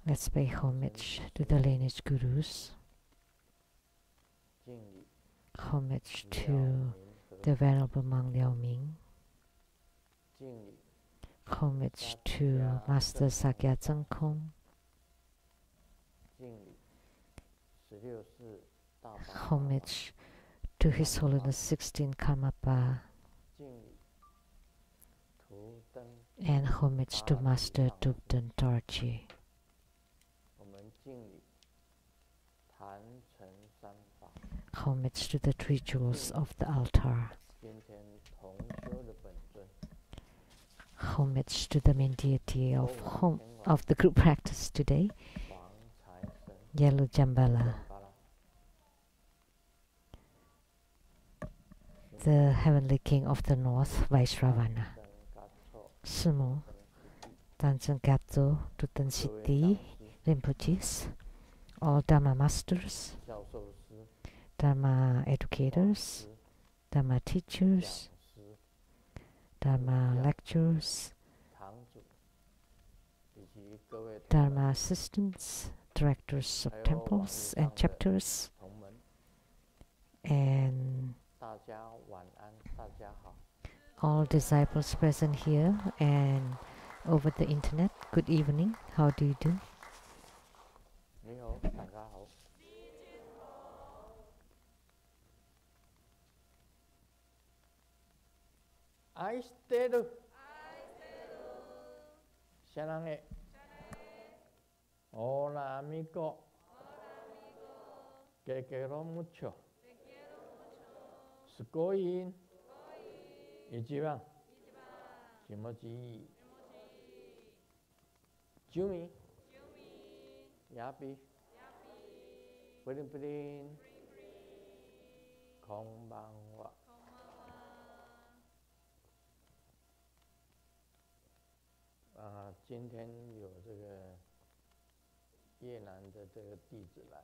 Let's pay homage to the lineage gurus, homage to the Venerable Monk Liao Ming, homage to Master Sakya Tseng Kong, homage to His Holiness 16 Karmapa, and homage to Master Thubten Dorje. Homage to the three jewels of the altar. Homage to the main deity of the group practice today, Yellow Jambala, the Heavenly King of the North, Vaisravana, Sumo, Tanchen Gatso, Tutan Siddhi, Rinpoches, all Dharma masters, Dharma educators, Dharma teachers, Dharma lecturers, Dharma assistants, directors of temples and chapters, and all disciples present here and over the internet. Good evening. How do you do? Aisteru. Sarange. Hola amigo. Te quiero mucho. Sukoin. Ichiban. Kimochi. Jumi. Yapi. Pudin pudin. Konbanwa. 今天有这个越南的这个弟子来，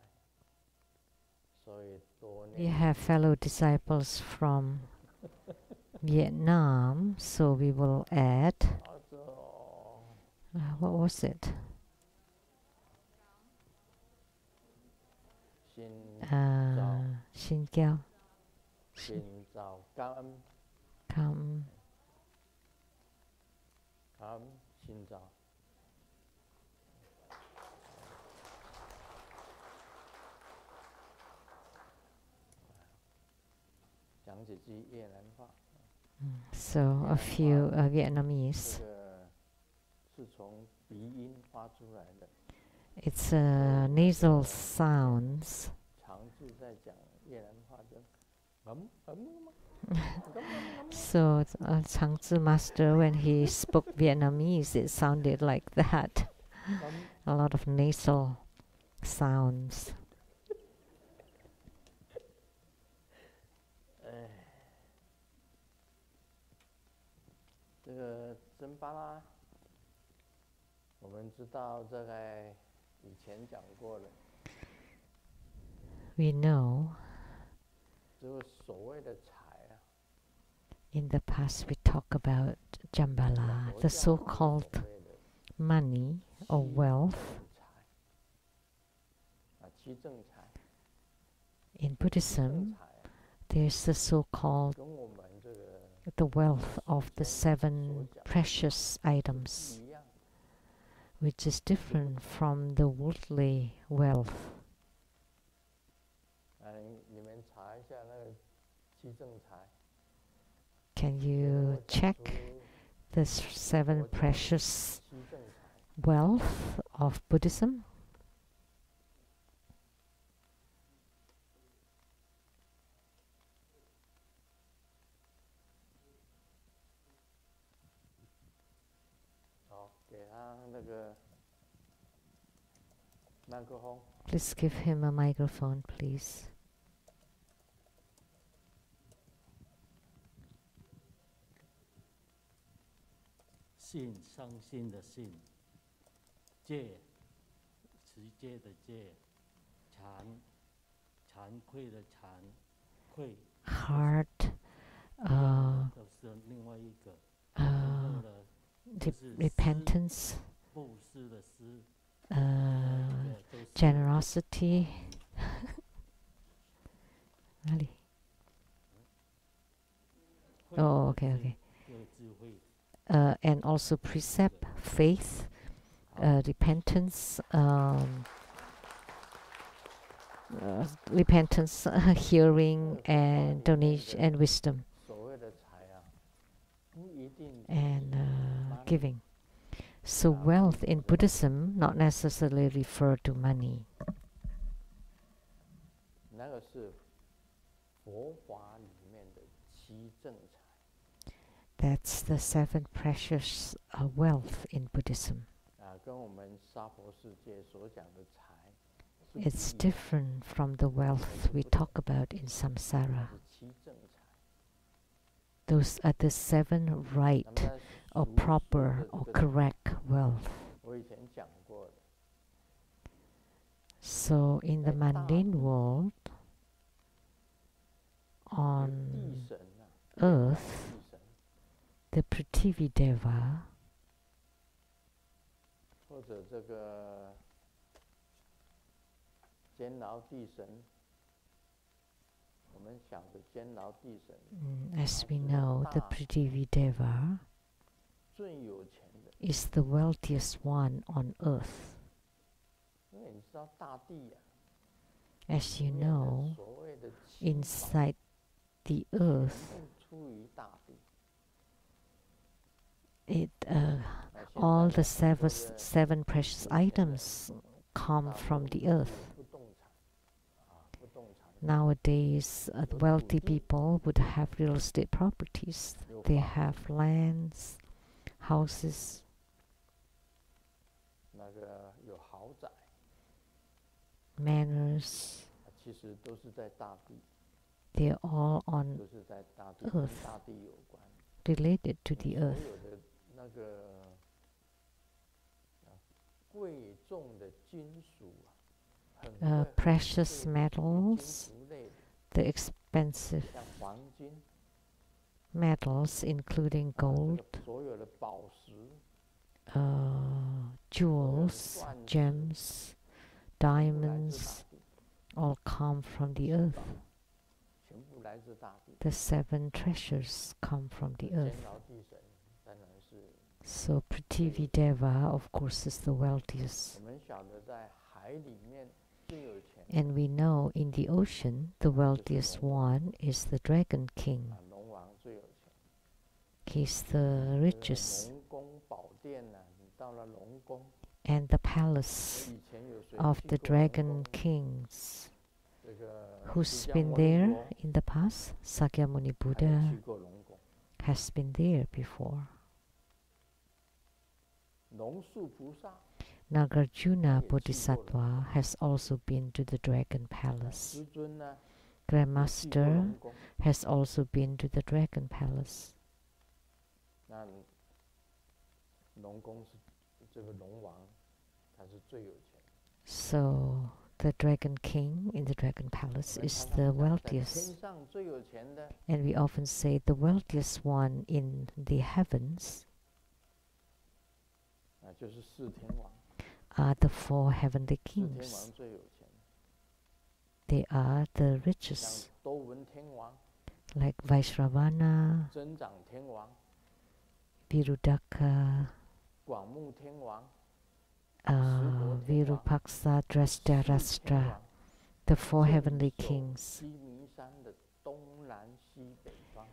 所以多年。We have fellow disciples from Vietnam, so we will add. What was it? Xin Kiao. Xin chào, cảm ơn. Cảm ơn. Cảm ơn, xin chào. So a few Vietnamese. It's nasal sounds. So Changzi Master, when he spoke Vietnamese, it sounded like that. A lot of nasal sounds. We know in the past we talk about Jambala, the so-called money or wealth. In Buddhism, there's the so-called the wealth of the 7 precious items, which is different from the worldly wealth. Can you check the 7 precious wealth of Buddhism? Please give him a microphone, please. 信伤心的信，戒持戒的戒，惭愧的惭愧。Heart, repentance, generosity. 哪里？ Oh, okay, okay. 有智慧， And also precept, faith, repentance, hearing, and donation, and wisdom, 所谓的财啊，不一定 and 是 giving. So wealth in Buddhism not necessarily refer to money. 那个是佛法里面的七正财。 That's the seven precious wealth in Buddhism. 跟我们娑婆世界所讲的财 It's different from the wealth we talk about in samsara. 是七正财。 Those are the seven right 那么 or 俗世 proper 的 or 这个 correct wealth. 我以前讲过的， So in the mundane world, 地 on 神啊， earth, 地神 the Prithivadeva, 或者这个监牢地神，我们讲的监牢地神 as we know, the Prithivadeva 最有钱的， is the wealthiest one on earth. 因为你知道大地呀、 As 里 you 面的 know, 所谓的七宝 inside the 全 earth, 部出于大地。 it 现 all 在 the 很多 seven precious items come 大 from 部 the 分 earth. 不动产不动产 Nowadays, wealthy people would have real estate properties. 有 They 房 have lands, houses, 那个有豪宅， manors. 其实都是在大地， They're all on 都是在大地，跟 earth. 大地有关。 related to the 所 earth. 有的那个贵重的金属啊，很贵 Precious 金 metals, 属类的， the expensive 像黄金， metals, including 这 gold, 个所有的宝石， jewels, gems, 全部来自 diamonds, 大地， all come from the earth. 全部来自大地。 The seven treasures come from the 监 earth. 牢地神当然是 So Prithivadeva, of course, is the wealthiest. 我们晓得在海里面最有钱 And we know in the ocean, the wealthiest one is the Dragon King. 啊，龙王最有钱。 He's the richest. 龙宫宝殿呐、你到了龙宫， And the 我 palace 以前有谁 of 去 the 过龙 Dragon 宫 Kings. 这个 Who's 释迦 been 牟尼 there 佛 in the past? Sakyamuni 还有 Buddha 去过龙宫。 has been there before. 龙树菩萨 Nagarjuna 也去过 Bodhisattva has also been to the Dragon Palace. 师尊呢，也去过 Grandmaster 龙宫。 has also been to the Dragon Palace. 那龙宫是这个龙王，他是最有钱的。 So the Dragon King in the Dragon Palace 我们 is 常 the 常讲在 wealthiest. 天上最有钱的 And we often say the wealthiest one in the heavens 就是四天王。 are the four heavenly 四天 kings. 王最有钱， They are the 像 richest, 多闻天王、 like Vaishravana, 增长天王、 Virudaka, 广目天王、 Virupaksa, 四天 Drashtarashtra, 王 the four 镇 heavenly 守 kings 西弥山的东南西北方，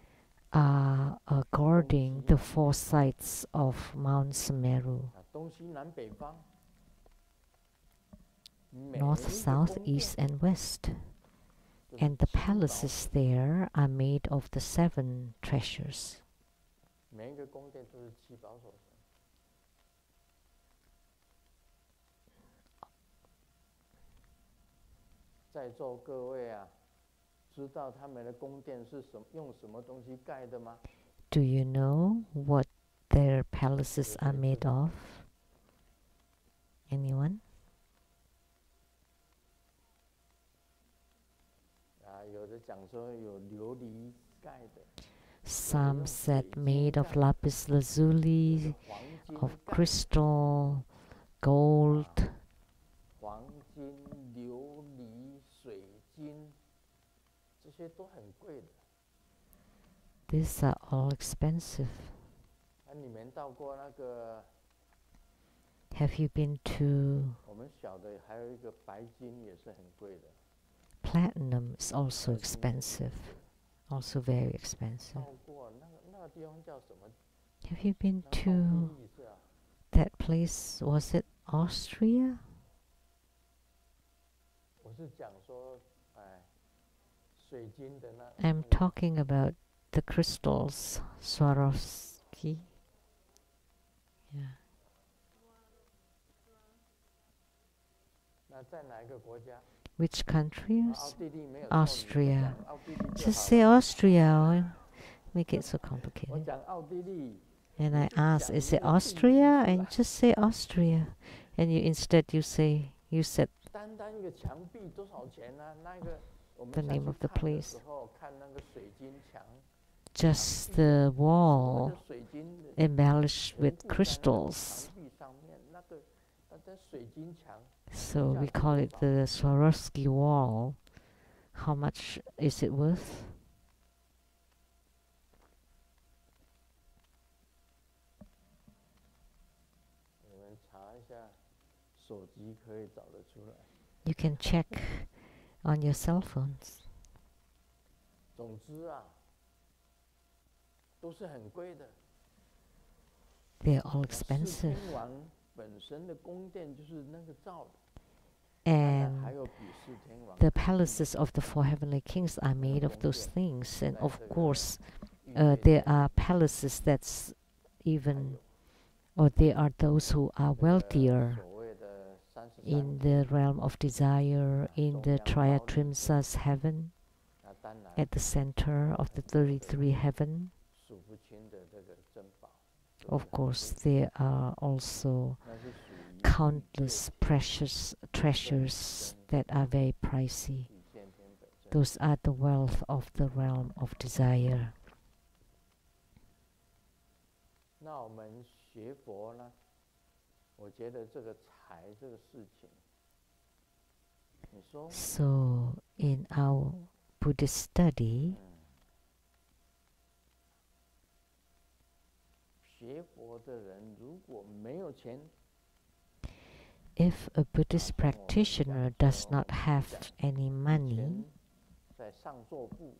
are guarding the four sides of Mount Sumeru, 东西南北方， north, south, east, and west. And the palaces there are made of the seven treasures. 每一个宫殿都是七宝所生。在座各位啊，知道他们的宫殿是用什么东西盖的吗？ Do you know what their palaces are made of? Anyone? 有的讲说有琉璃盖的， Some said made of lapis lazuli, 黄金 of 盖 crystal, gold, 黄金些都很贵的。 These are all expensive. 你们到过那个 Have you been to 我们小的，还有一个白金也是很贵的。 Platinum is also expensive, also very expensive. 到过那个地方叫什么？ Have you been 那奥地 to 利是啊， that place? Was it Austria? 我是讲说，哎，水晶的那。 I'm talking about the crystals, Swarovski. Yeah. 那在哪一个国家？ Which countries? 奥地利没有。 Austria. 奥地利就好了。 Just say Austria. Make it so 我 complicated. 讲奥地利。 And I ask, is it Austria? And just say Austria. And you said 单单一个墙壁多少钱呢？那个我们 the 下 name 去 of the 看的 place. 时候，看那个水晶墙， Just the 所有 wall 的水晶的 embellished 全 with 部在那个 crystals. 墙壁上面，那个水晶墙， So we call it the Swarovski wall. How much is it worth? 你们查一下，手机可以找得出来。 You can check on your cell phones. 总之啊，都是很贵的。 They're all 四 expensive. 天王本身的宫殿就是那个造的，当然还 And 有比四天王 the palaces of the four heavenly kings are made of those things. And of course, there are palaces that's even, or there are those who are wealthier 所谓的33 in the realm of desire, in the Triatrimsa's heaven, 那当然 at the center of the 33 heaven. 数不清的这个珍宝。 Of course, there are also 那是属于 countless precious treasures that are very pricey. 体现天本身。 Those are the wealth of the realm of desire. 那我们学佛呢？我觉得这个财这个事情，你说， So, in our Buddhist study, 学佛的人如果没有钱， if a Buddhist practitioner does not have any money, 钱在上座部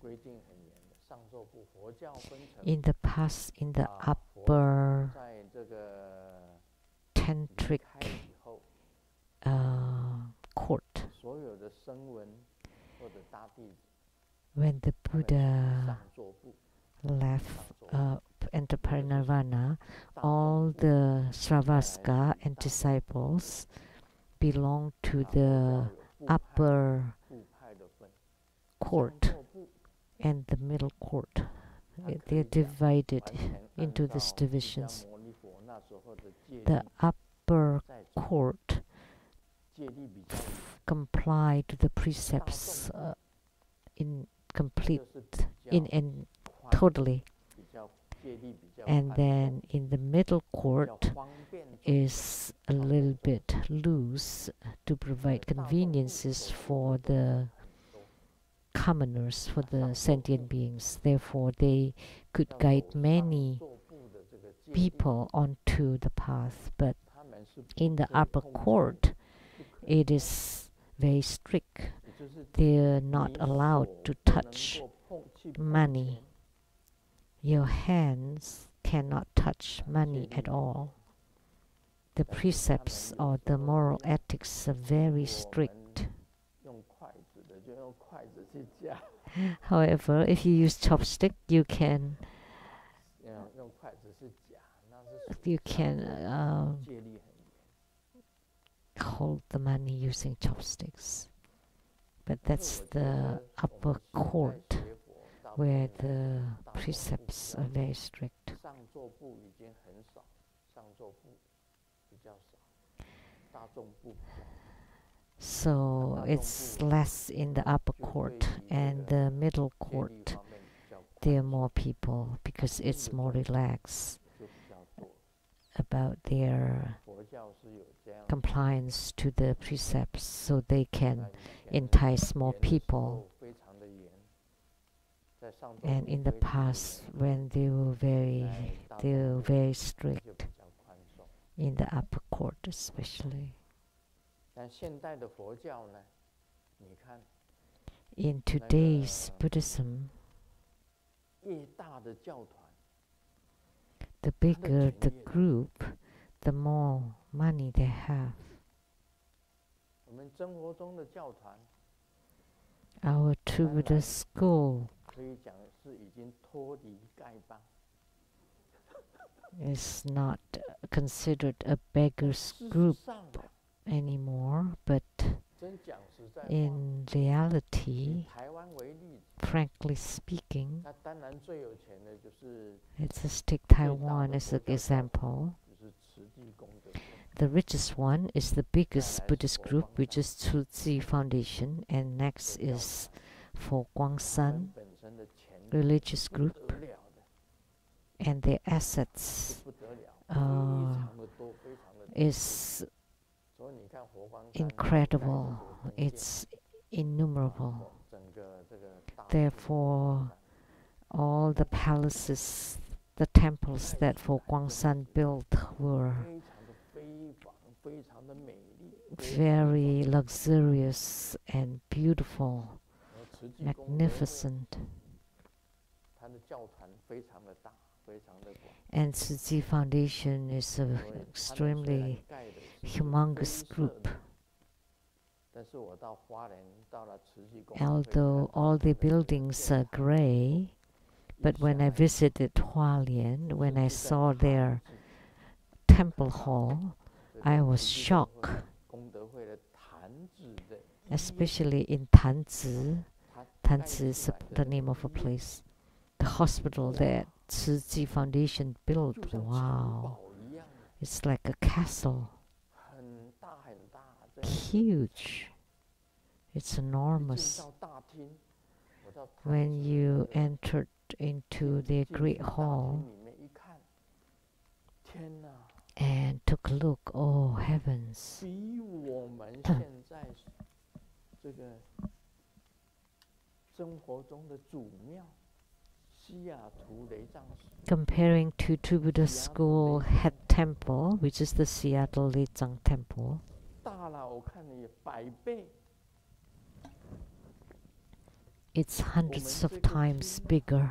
规定很严的，上座部佛教分成 in the past, in the 佛 upper 在这个 tantric 开以后， court, 所有的声闻或者大弟子， when the 他们去 Buddha 上座部， left 上座部 enter parinirvana, 大 all 众部 the Sravasca and disciples belong to the 大部要有 upper 部派的分， court 上座部 and the middle court. 它可以 They're 讲 divided 完全 into 按 the 照释迦 divisions. 牟尼佛那时候的戒 The 律 upper 在做， court 戒律比较 comply to the precepts in 这 complete 是比 in 较 and 宽 totally, 比较戒律比较 and 宽 then in the middle 比较 court 方便做 is a little bit loose to provide 大众部 conveniences 所 for 做的 the 很多 commoners, for 上 the 座 sentient 部 beings. Therefore, they could 要 guide 走上 many 座部的这个戒律， people onto the path. But 他们是不 in the 可以 upper 碰触 court, 不可以 it is very strict. 也就是 They're 你 not allowed 手 to 不能 touch 够碰去碰 money. 钱 Your hands cannot touch money at 戒律 all. The 但是他们 precepts 有 or 时 the 候 moral ethics are very 我 strict. 们用筷子的就用筷子去夹， However, if you use chopstick, you can 用筷子是夹，那是属 you 于上 can 座部戒律很严。 hold the money using chopsticks. But 但 that's 是我觉 the 得我 upper 们现在 court 学佛大部 where 分人 the 大众部 precepts 比较 are very strict. 上座部已经很少，上座部比较少，大众部比较多。 So 大众 it's 部 less in the upper 就对 court 于这 and 个 the middle 戒律 court. 方面比较 There are 宽 more people because 定 it's 的 more 宗旨 relaxed 就比较多。 about their 佛教是有这样， compliance to the precepts, so they 那 can 以前 entice more 严的时 people. 候非常在上周 And 部 in the 规定里 past, 面， when they were 在大 they 众 were 部 very 就 strict 比较宽松。 in the upper court, especially. 但现代的佛教呢，你看 In today's个 Buddhism, 越大的教团， the 它的 bigger 权 the 越大。 group, the more money they have. 我们生活中的教团， Our True 当然 Buddha school 可以讲是已经脱离丐帮。 is not considered a 但 beggar's 事实 group 上啊， anymore, but 真讲实在话， in 以 reality, 台湾为例子， frankly speaking, 那当然最有钱的就是 let's just take 最大 Taiwan 的 as 佛 an 教教团， example. 就是慈济功德会。 The richest one is the biggest 再来是 Buddhist 佛 group, 光 which 山 is Tzu Foundation, and next 的教 is 团， For 他 Guangsan 们本身的钱 religious 不 group, 得了的， and their 是 assets 不得了，非 uh, 常的多，非常的多。 is 所以你看佛光山 incredible. 盖的多珍 It's 建， innumerable. 整个这个大 Therefore, 佛 all the palaces, the temples that For Guangsan built were 非常的非凡，非常的美丽， very luxurious and beautiful, 慈济功德会 magnificent. 它的教团非常的大，非常的广， And Tzu Chi Foundation is 所 an 以他们虽然 extremely 盖的是 humongous 灰色 group. 的，但是我到花莲到了慈济功德会， Although 看到 all 他 the 们的这个 buildings 建 are 堂 gray, 一 but when 下 I 来 visited Hualien, when I 是在 saw 堂 their 子 temple hall, 这 I 个 was 慈济功 shocked, 功德会的坛子的医院， especially in Tanzi. 它盖 Tanzi is 出来的 the 那 name 个 of a 医院 place. The hospital that Tzu Chi Foundation built, 就像城 wow, 堡一样的， it's like a castle, 很大很大，这样子。 huge. It's 一进 enormous. 到大厅，我到坛 When 子 you 那个 entered into 进 their great 去大 hall 厅里面一看，天哪， and took a look, oh heavens, 比我们现在这个生活中的祖庙西雅图雷藏寺 comparing to True Buddha School Head Temple, which is the Seattle Lechang Temple, 大了，我看了也100倍。 it's hundreds of 我们这个 times 厅 bigger.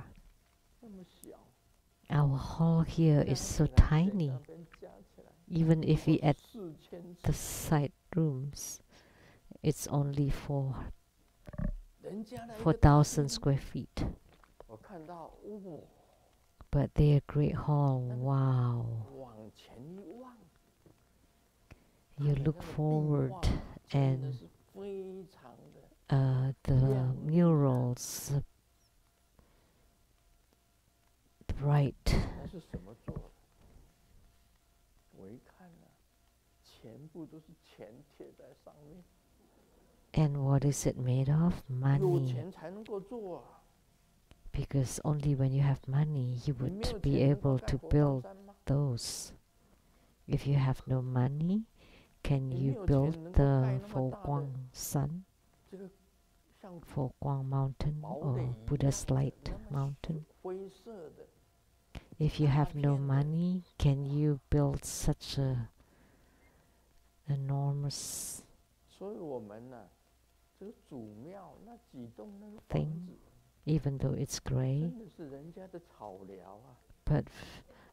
那么小， Our hall here 加 is 起 so 来这 tiny. 两边加起来 Even if we add 4000 the 尺， side rooms, it's only for 人家的一个大 4,000 厅， square feet. 我看到，哦， But their great hall, wow. 往前一望， You 看了 look 那个壁 forward 画真的 and 是非常的 the Yeah. murals, bright. 那是什么做的？我一看啊，全部都是钱贴在上面， And what is it made of? 有 Money. 钱才能够做啊！ Because only when you have money, you 你没有 would be 钱能够 able 盖 to 佛光 build 山吗？ those. If you have no money, can 你没 you 有 build 钱能够 the 盖那么 Fo 大的 Guang San, 这个像 Fo Guang Mountain, 堡 or 垒一 Buddha's 样的 Light 那么 Mountain? 灰色的， If you 大 have no 片的， money, can you build such a enormous 所以我们呢，这个祖庙那几栋那个 thing 房子， even though it's gray? 真的是人家的草寮啊！ But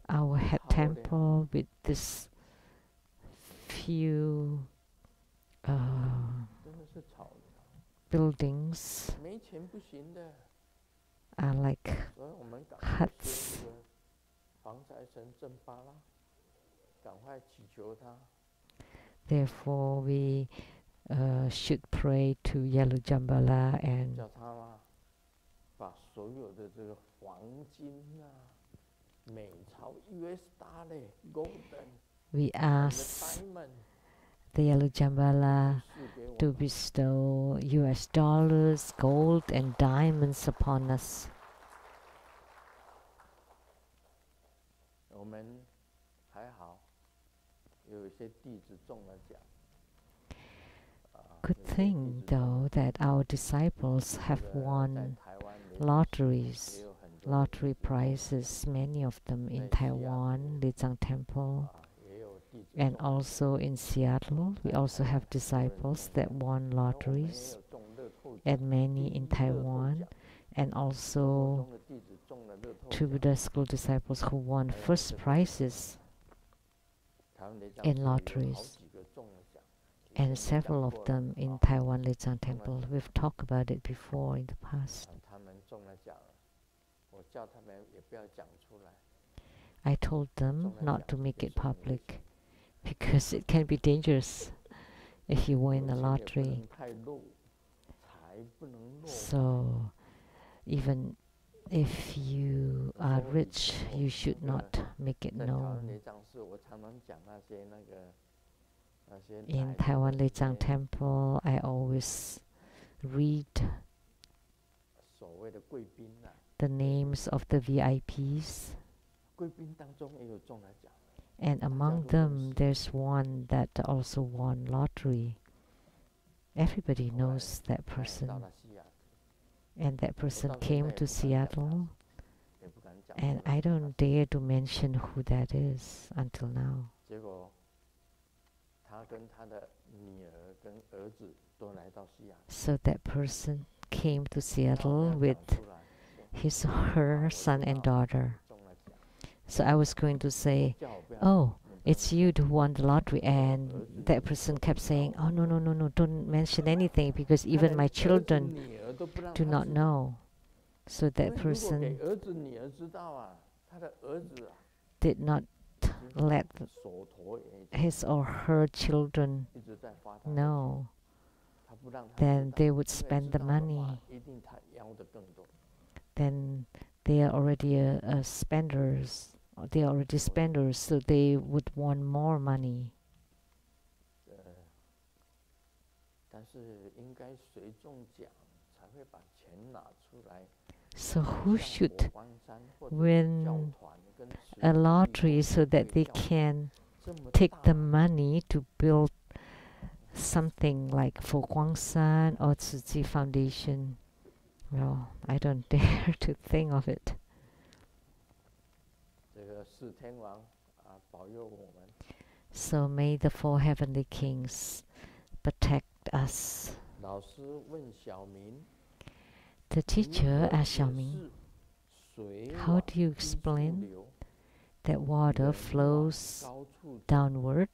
our head 草寮 temple with this few 真的是草寮， buildings 没钱不行的。 are like 所以我们赶快 huts. 学这个防财神正巴拉，赶快祈求他。 Therefore, we should pray to Yellow Jambala and 叫他嘛，把所有的这个黄金啊、美钞、US dollar、golden、 we 还有 ask diamond the Yellow Jambala 赐给我 to 们。 bestow US dollars, gold, and diamonds upon us. 我们还好，有一些弟子中了奖。 Good 有些弟 thing, 子中了 though, that our disciples 这 have 个在 won 台湾雷 lotteries, 也有很多的 lottery prizes, many of them in Taiwan, Lizang Temple, 也有弟子 and 中了 also in Seattle. We also have disciples that won 我们也 lotteries, 有中乐透奖 and many 第 in 一乐透 Taiwan, 奖 and 生活 also 中的弟子中了乐透 two 奖 Buddha school disciples who won first prizes 台湾雷藏 in 寺有好 lotteries, 几个中了奖以前 and 都讲 several 过 of 了 them in 啊 Taiwan Lizang Temple. We've talked about it before in the past. 他们中了奖我叫他们也不要讲出来 I told them 中了 not 奖 to make 就 it 是很危险 public because it can be dangerous if you 有 win a 钱也不 lottery. 能太露财不能落 So even if you are 说以 rich, 前 you 我 should 那个 not make it 在台湾 known. 雷藏寺我常常讲那些那些 In 来的 Taiwan 那 Lizang 些 Temple, I always read 所谓的贵宾啊 the names of the VIPs, 贵宾当中也有中了奖 and among them, there's one that also won lottery. Everybody 后来 knows that 他也 person, 到了西雅图 and that person 到现在 came 也 to 不敢讲他 Seattle, 也不敢讲 and 出来 I 他 don't 是 dare to mention who that is until now. 结果他跟他的女儿跟儿子都来到西雅图 So that person came to 那我 Seattle 要 with 讲出来 his or her son and daughter. 中了奖 So I was going to say, 叫我不要 oh, 你不 it's you who won the lottery. And that person kept saying, oh, no, no, no, no, don't mention anything because 他 even 连 my 儿子 children 女儿都不让 do 他 not 知道 know. So 因 that 为如果给 person 儿子女儿知道啊他的儿子啊 did not 已经 let 手陀也已经 his or her children 一直在发他的钱 know, 他不让他知 then 道 they would 因为 spend 知 the 道的话 money. 一定他要的更多 Then they are already spenders. They are already spenders, so they would want more money. 但是应该谁中奖才会把钱拿出来 So who 向 should 佛光山或者是 win 教团跟慈 a 济 lottery 机 so 构 that 对 they 教团 can 这么 take 大 the money to build something like Fo Guangsan or Tzu Chi Foundation? Well, I don't dare to think of it. 这个四天王啊保佑我们 So may the four heavenly kings protect us. 老师问小明 The 如 teacher 何 asked 解 Xiaoming, 释水 how 往 do you 低处 explain 流 that water 人往 flows 高处走 downward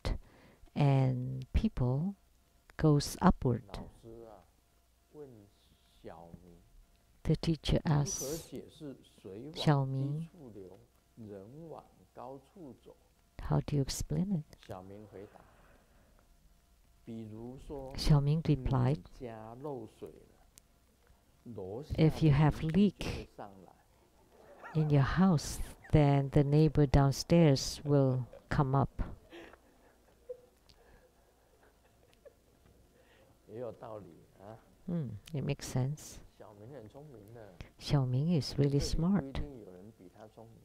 and people goes upward? 老师啊问小明 The teacher 如何 asked 解释水小往低明处流人往高处走 how do you explain it? 小明回答比如说 Xiaoming 你 replied, 家漏水了楼下 if you 的 have 邻居就 leak 会上来 in your house, then the neighbor downstairs will come up. 也有道理啊 It makes sense. 小明很聪明的 Xiaoming is 这 really 里不一 smart. 定有人比他聪明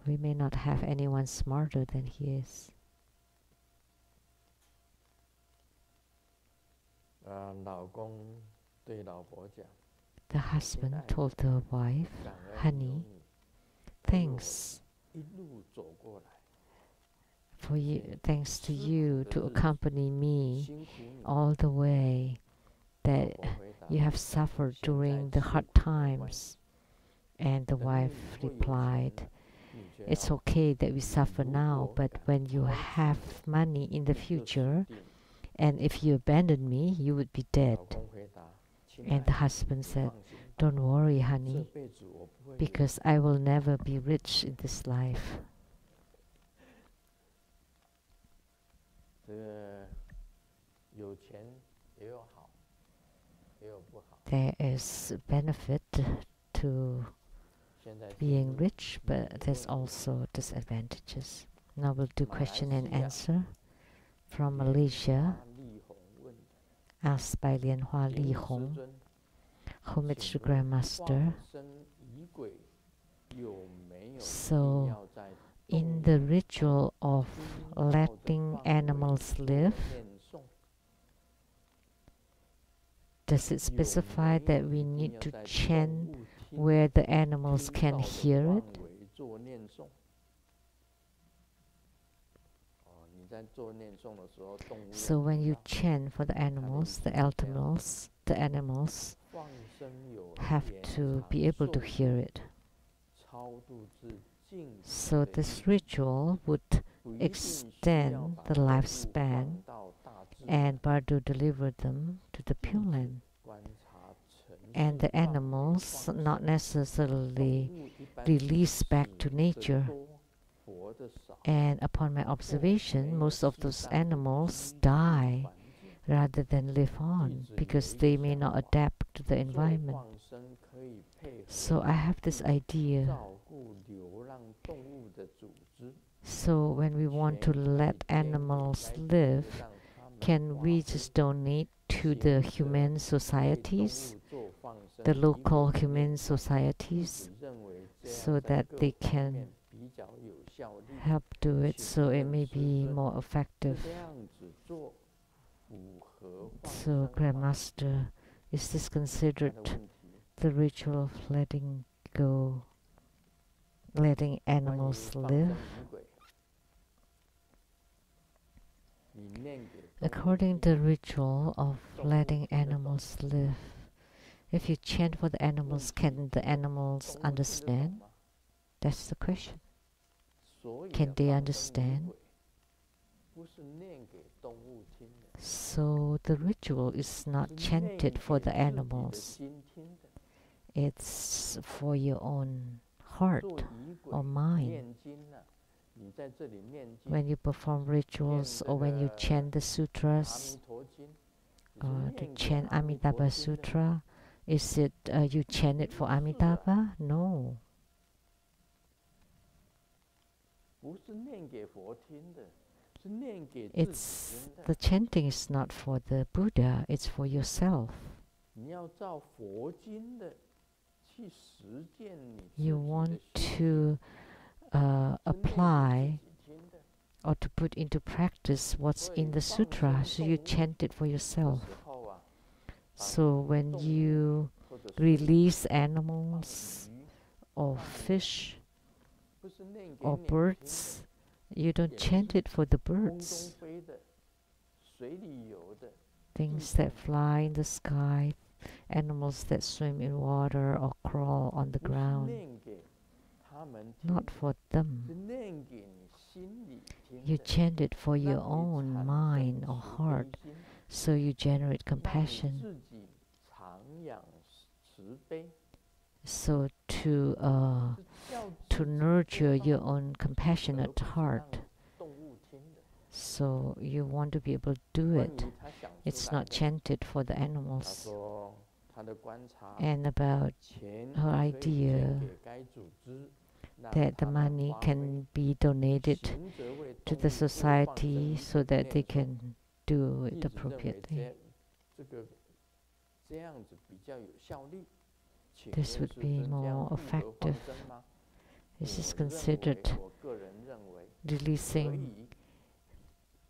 We may not have anyone smarter than he is. 老公对老婆讲 The husband told the wife, 感恩有 honey, 你 thanks 一路走过来 for you, thanks to you to accompany me 辛苦你 all the way 老 that 婆回答 you have suffered 现在 during the 吃 hard 苦没关系 times. And the 等你 wife 以后有钱 replied, 了你就 it's 要 okay that we suffer 如 now, 果 but when you 抛 have 弃 money in the 你就死 future, 定 and if you abandon me, you would be dead. 老公回答亲 And 爱 the 的 husband 你 said, 放心 don't worry, 这 honey, 辈子我不会离 because I will never be rich in this life. 这个有钱也有好，也有不好。 There is benefit to 现在 being 进入 rich, but there's also disadvantages. Now we'll do question and 马来西亚 answer from 莲 Malaysia, 花丽红问的 asked by Lianhua 请 Li 问师 Hong, 尊 Homage 请 to 问 Grandmaster. 放生仪轨有没有一 So, 定要在 in 动 the 物 ritual of 听到的 letting 范围 animals 做 live, 念诵 does it specify that we need to chant 听 where the animals 听 can 到的 hear 妄 it? 为做念诵。你在做念诵的时候，动物 So 要 when 听 you 到 chant for the animals, the animals 放生有 have 延 to 长 be able to 寿 hear it. 超度至净土 So 的 this 意义 ritual would 不一定需要 extend 把 the 动物 lifespan 放到大自然 and Bardo delivered them to the 弟 Pure 子 Land. 观察城 And 市 the 范围 animals 放 not 生 necessarily 动物一般 released back 死 to 的 nature. 多，活的少， And upon my 或 observation, 没有 most of 适 those 当的 animals 居住 die 环境。 rather than live on because they may not adapt to the 做 environment. 放生可以配合 So I have this 当地 idea. 照顾流浪动物的组织， So when we want to 全可以 let 捐给 animals 该组 live, 织，让他们 can 发 we 挥 just donate to 行 the 者 humane 为动 societies, 物做放生 the 以 local 理 humane 念上，弟 societies, 子认为这 so 样在 that 各 they 方 can 面比较有效率。 help do it 请 so it 问 may 师 be 尊 more 是 effective? 这样子做符合放 So 生吗？ Grandmaster, is this 他 considered 的问题 the ritual of letting go, letting 关于 animals 放 live? 生仪轨，你念给动物 According 听 to the ritual of 动物 letting 听得懂， animals live, if you chant for the 问 animals, 题 can the 是 animals 动物听得懂 understand? 吗？ That's the question. 所以 Can 的 they 放生仪 understand? 轨不是念给动物听的， So the ritual is not 是 chanted 念 for 给 the 自己的 animals. 心听的。 It's for your own heart 做仪轨 or mind. 念经呢，你在这里念经， When you perform rituals or when you chant the 阿 sutras, 弥陀经，你是 to 念给 chant 阿弥陀 Amitabha 经的。 Sutra, is it you chant it for Amitabha? No. 不是念给佛听的，是念给自己 It's 听的。 the chanting is not for the Buddha, it's for yourself. 你要照佛经的去实践你自 You 己的 want 修 to 是念给 apply 自己听的。 or to put into practice what's 所以 in the 放生 sutra, so you 动物 chant it for 的 yourself. 时候啊，把 So when 动物 you 或者是 release 放 animals 鱼 or 放 fish 不是念给 or 鸟听的， birds, you don't 也 chant 是 it for the 空中 birds, 飞的、水里游的， things 动 that fly in the sky, animals that swim in water or crawl on the 不是 ground. 念给他们听 Not 的， for 是 them. 念给你心里听 You 的， chant it for 让 your 你 own 产 mind 生 or 慈 heart, 悲心， so you generate 让你 compassion. 自己常养慈悲， So to 是叫 to 自己 nurture 做 your 到， own 而 compassionate 不是 heart. 让动物听的。 So you want to be able to do 关 it. 于他想 It's 出来 not 的， chanted for the 他 animals. 说他的观察， And about 钱 her 可以捐 idea 给该组织，让 that 他 the 们 money 发挥 can be donated 行者为 to 动 the 物做放生 society 仪 so 轨 that they 念诵 can do 弟 it 子认为 appropriately. 这样子比较有效率。请 This 问 would 师 be 尊这样 more 符合放 effective. 生吗？ This is 我认为 considered 我个人认为可 releasing 以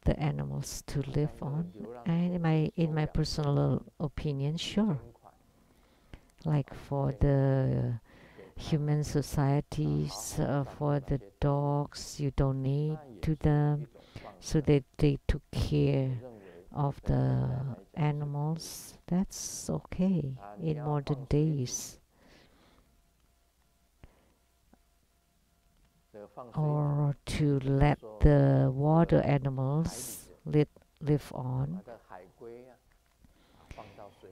the animals to 让 live 这个 on. 流浪 And 狗 in 的 my 收 my 养 personal opinion, 捐 sure. 款 Like for 捐 the 给他 human societies, 好好 for 照顾 the 那些动物， dogs, you donate 那也 to 是 them 一种放 so 生。 that they took 我 care 认为 of 在现在 the 来讲是可以 animals. That's okay 啊，你 in 要 modern 放水煮 days. 这个放水煮 Or to 就是 let 说 the water 海 animals 里的 live 把 on, 这海龟啊放到水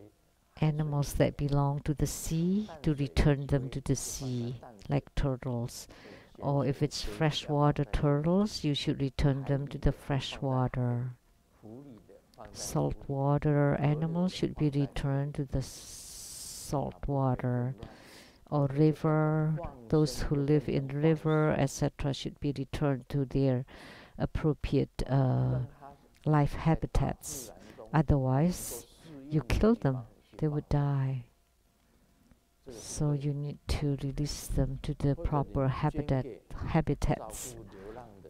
animals that belong to the sea, to 淡水 return them 龟 to the 就放在 sea, 淡水 like turtles. 咸 Or 水 if it's 龟就要放 freshwater 在 turtles, you should return 海 them 里 to 的 the 放在 freshwater. 湖里的放在湖里 Saltwater 河流 animals 的 should be 放在河 returned 里 to the 啊 salt 不可以 water. 混乱 Or 这就变成 river, 放 those 生 who 就 live 变 in 成放 river, 生 etc., should be returned to their appropriate 让它 life 在大自 habitats. 然中能够 Otherwise, 适 you 应的 kill 地 them, 方去 they 放 would die. 这个是 So 对的 you need to release them to the 或者 proper 你捐 habitat 给照 habitats, 顾流浪的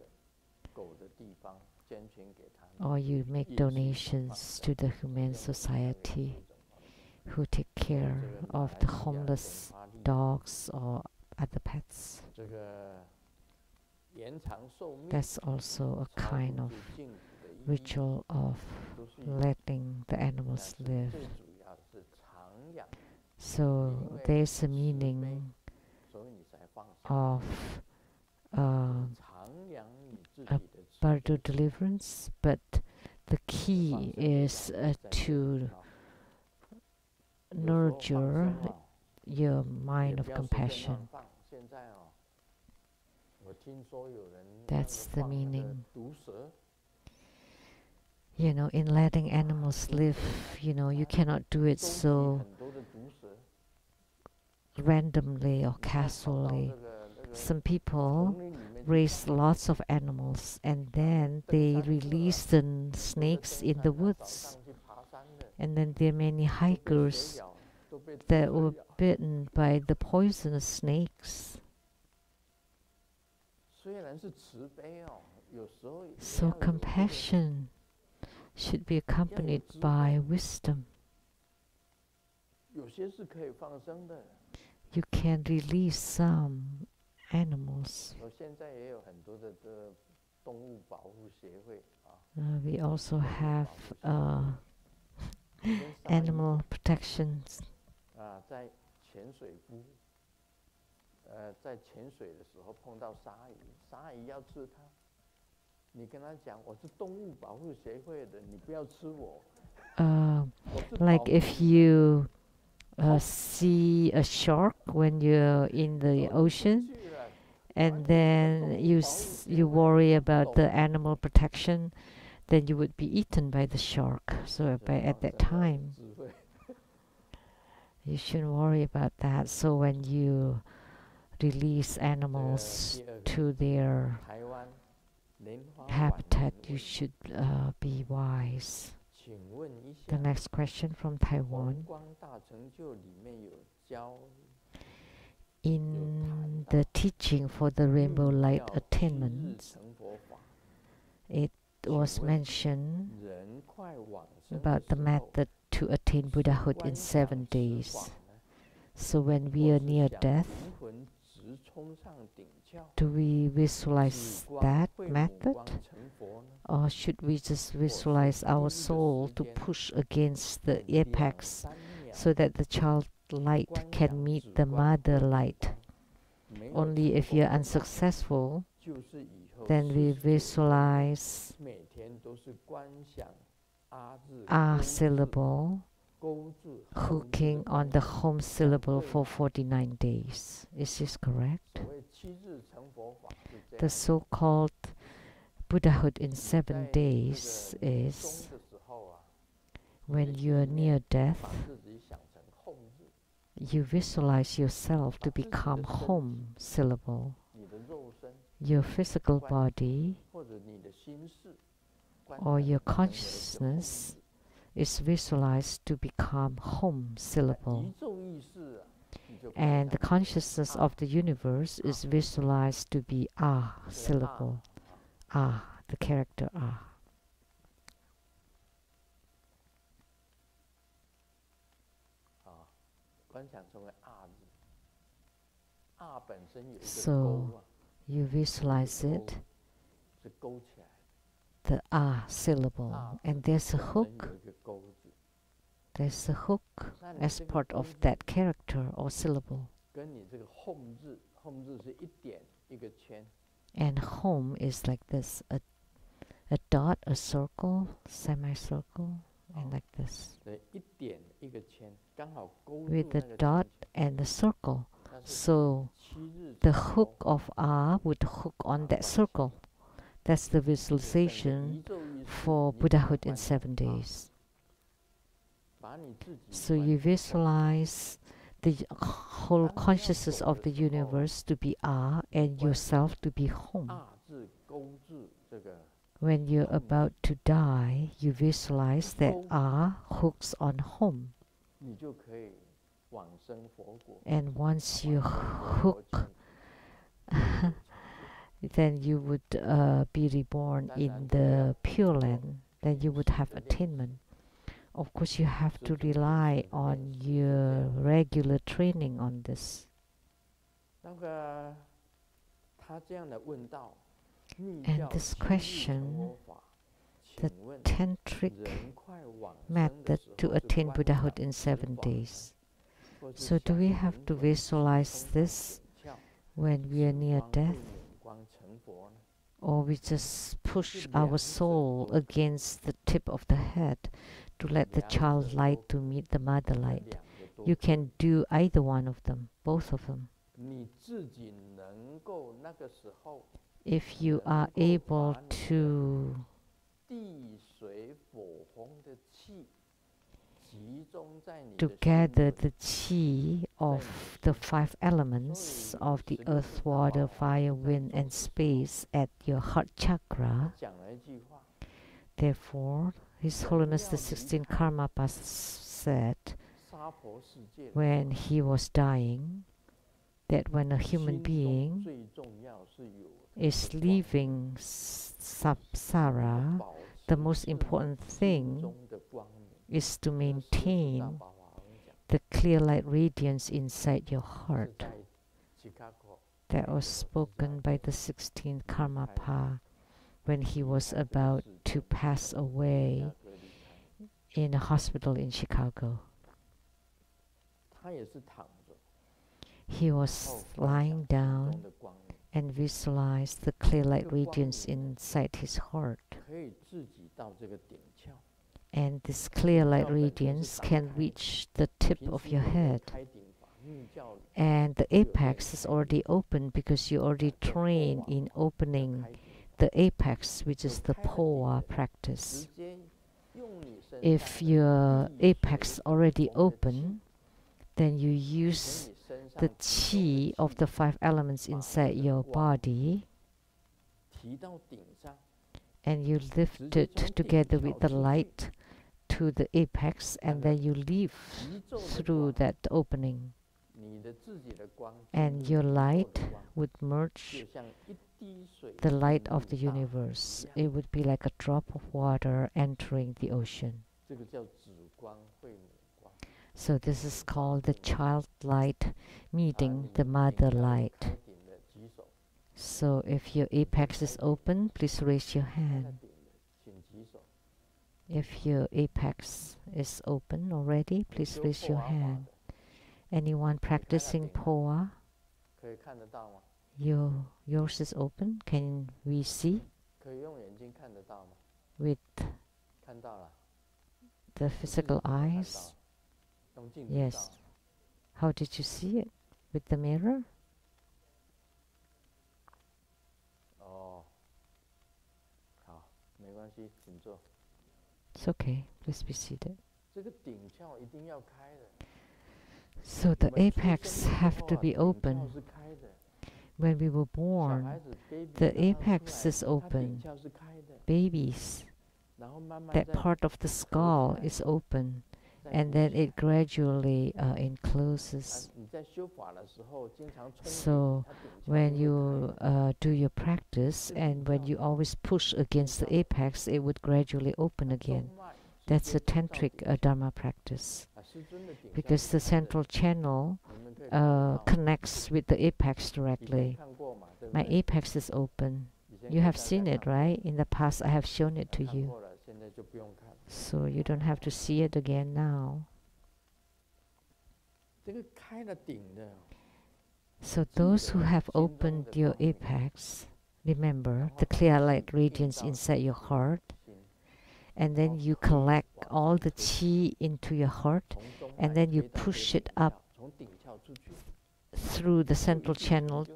狗的地方捐钱给他们 or you make 也是一种放 donations 生 to the 我认 humane 为它也是 society. 一种放生 who take 这 care 个 of 马 the 来西亚的 homeless 发力， dogs or other pets. 这个延长寿命、 That's also a 超 kind 度 of 这净土的意义， ritual of 都是有。 letting the 但 animals 是 live. 最主要的是长养， So 因为 there's a 慈悲， meaning 所以你才放下。 of 长养你自己的慈 spiritual 悲， deliverance, but the 放 key 生的 is 养在这 to 里啊。有时候放 nurture 生啊， your 也 mind 不 of 要随便乱 compassion. 放。现在啊，我听说有人那个 That's the 放那个 meaning. 毒蛇， You know, in letting animals live, you know, you cannot do it 收集 so 很多的毒蛇， randomly or 你看跑到 casually. 这个 Some people 丛林里面去 raise 放 lots of animals and then they release the 有的 snakes 登 in the 山啊，早 woods. 上去爬山的， And then there are many 都被蛇 hikers 咬，都被毒 that 蛇 were 咬。 bitten by the poisonous snakes. 虽然是慈悲哦，有时候也 So 要有这个 compassion should be accompanied 智慧。 by wisdom. 有些是可以放生的。 You can release some animals. 我现在也有很多的这个动物保护协会啊， We also have 跟鲨鱼 animal protections. 啊，在潜水夫，在潜水的时候碰到鲨鱼，鲨鱼要吃它，你跟他讲我是动物保护协会的，你不要吃我。我是 Like 保护 if you see a shark when you're in the 走 ocean, 出去了 and then you worry about the animal protection, then you would be eaten by the shark. So at that time, 智慧 you shouldn't worry about that. So when you release 这个 animals 第二个 to their 台湾莲花晚 habitat, 年 you should be wise. 请问一 The 下， next question from 红 Taiwan. 光大成就里面有教 In the teaching for the rainbow light 要七日 attainment, 成佛法， it 请 was 问 mentioned 人快往生的 about the 时候 method to attain Buddhahood 观 in 想 7实 days. 法呢， So when 或 we are 是 near 想 death, 灵魂直冲上顶峭， do we 紫 visualize 光 that 会母 method? 光成佛呢？ Or should we just visualize our soul to push against the 2、 apex 3秒 so that the child light 观 can 想 meet 紫 the 光 mother 会母 light? 光没有 Only 成 if 佛 you're 的话 unsuccessful, 就是以后 then we 49 visualize 每天都是观想阿字 ah 勾字 syllable 勾字 hooking 后 on 字 the 的 home syllable for 49 days. Is this correct? 所谓七日成佛法是这 The 样。 so-called Buddhahood in 你 7在 days 这个临 is 终的时候啊， when you're near death, 把自己想成后字， you visualize yourself to 把自己的 become 身体 home syllable. 你的肉身 Your physical body 或者你的心事，观 or 想 your 成为是后 consciousness 字 is visualized to become home 那 syllable. 宇宙意识啊，你就观 And the 想 consciousness of the universe is visualized to be ah 这个 syllable. Ah, the character ah. 啊，观想成为阿字，阿本身有一个 So 勾啊， You visualize it, 是勾起来的， the ah syllable, 啊 and there's a 本身 hook. 有一个勾字， There's a hook 那你 as 这个 part 勾 of 字 that character or syllable. 跟你这个 home 字，home 字是一点一个圈， And home is like this, a dot, a circle, semicircle, and like this. 对，一点一个圈，刚好勾住 With 那 the 个 dot 圈圈， and the circle. 那是 So 七日 the 成 hook 佛 of ah would hook on that circle. That's the 在你的 visualization 宇宙意识 for 你把它 Buddhahood in 观想 7 啊 days. 把你自己 So 观 you 想成 visualize the whole consciousness of the universe to be ah and yourself to be home. 阿字勾字这个 When you're home about to die, you visualize that Home. ah hooks on home. 你就可以往生佛国。 And once you 往生佛 hook, 国前 then you would be reborn in the Pure Land. Then you would have attainment. Of course, you have to 是这个 rely 是 on 练习是这 your 样的。 regular training on this. 那个他这样的问道，密 And 教 this 七日 question, 成佛法， the 请问 tantric 人快往生的 method 时 to 候是 attain 观 Buddhahood 想 in 十 7法 days. 或是 So do 想 we have 人 to 种 visualize 通到 this 顶窍， when we are 使 near 光 death? 会免光成佛呢？ Or we just push our 两者 soul 都可以。 against the tip of the head to let the 两 child 者 light 都 to 可以， meet the mother 这 light? 两个都 You 可以。 can do either one of them, both of them. 你自己能够那个时候 If you 能 are 够 able 把你的 to 地水火风的气集中在你 to 的心 gather 轮， the qi 在 of 你的 the 心 five 轮。 elements 所以 of the 16 earth, 大 water, 法王 fire, 在 wind, 做 and 的时候， space at your heart 他 chakra. 讲了一句话： Therefore, His 人 Holiness 要 the 离 16th 开 Karmapa said 娑婆世界的时 when 候， he was dying that when a human 心中 being 最重要是有它 is 的光， leaving 要 samsara, 保 the 持 most 自己 important 心 thing 中的光明。 is to 这16大 maintain 法王讲， the clear light radiance inside your 是 heart. 在 Chicago That 那 was 个 spoken by the 16th Karmapa when he was about to pass away 芝加哥离开， in a hospital in Chicago. 他也是躺着， He 然后 was 观 lying 想心 down 中的光明， and visualized the clear light 这个光 radiance 明 inside his heart. 可以自己到这个顶窍。 And this clear light 顶窍本身是 radiance 打 can 开， reach the tip 平 of 时 your 有没有 head. 开顶法？密教 And the 就有练 apex is 开顶 already 法， open because you already 叫破 train 网 in 法，叫 opening 开顶法。 the apex, which 有 is the 开了顶 POA 的， practice. 直接用你身上 If 的 your 地 apex 水 already 火风的气， open, then you 从 use 你身 the 上集 qi 中的 of 气 the five elements 把 inside 这个 your 光 body 提到顶上， and you 直 lift 接 it 从顶 together 窍 with the 出去， light to the apex, 那 and 个 then you leave 宇宙的 through 光， that opening, 你的自己的光进 and 入 your 宇宙 light 的光， would merge 就像一滴水 the 进 light 入 of the 大海 universe. 一样， It would be like a drop of water entering the ocean. 这个叫子光会母光。 So this is called the child light 你 meeting the 顶 mother 窍有 light. 开顶的举手， So if your apex is open, please raise your 开了 hand. 顶的请举手。 If your apex is open already, 你 please 修 raise 破 your 瓦法 hand. 的 Anyone 你开了 practicing 顶的， POA? 可以看得到吗？ Yours is open. Can we see 可以用眼睛看得到吗？ with 看到了， the 你自己 physical 有没有看 eyes? 到？用镜子 Yes. 照。 How did you see it? With the mirror? 哦，好，没关系，请坐。 It's okay. Please be seated. 这个顶窍一定要开的。 So 我 the 们出 apex 生的时 have 候 to 啊， be 顶 open. 窍是开的。 When we were 小 born, 孩子 baby the 刚刚出 apex 来， is 他顶 open. 窍是开的， Babies, 然后慢慢 that 在 part of the skull is open, 在 and 鼓 then 起 it gradually 啊 encloses. 你在修法的时候，经常冲 So 顶，它顶窍 when 就会 you 开。 do your practice, 这个 and 顶 when 窍 you always push against the 顶窍 apex, it would gradually open 它 again. 中脉直 That's 接 a 进到 tantric 顶窍 dharma practice 啊，师尊的顶窍 because 是 the 开的， central channel 你们可以看得到。 connects with the apex 以前 directly. 看过嘛，对不 My 对？ apex is open. 以前 You 给 have 大家 seen 看 it, 过， right? In the past, I have shown it to 看 you. 过了，现在就不用看。 So you don't have to see it again now. 这个开了顶的， So those who have 心中 opened 的 your 光明， apex, remember 然 the 后把 clear 气 light 引 radiance 到 inside your 心 heart, 心， and 然 then 后 you 推 collect 往 all 上 the 推， qi into your heart, 从中 and 脉 then you 推到这个 push 顶 it up 窍，从顶窍出去， through the 就一 central 定 channel 就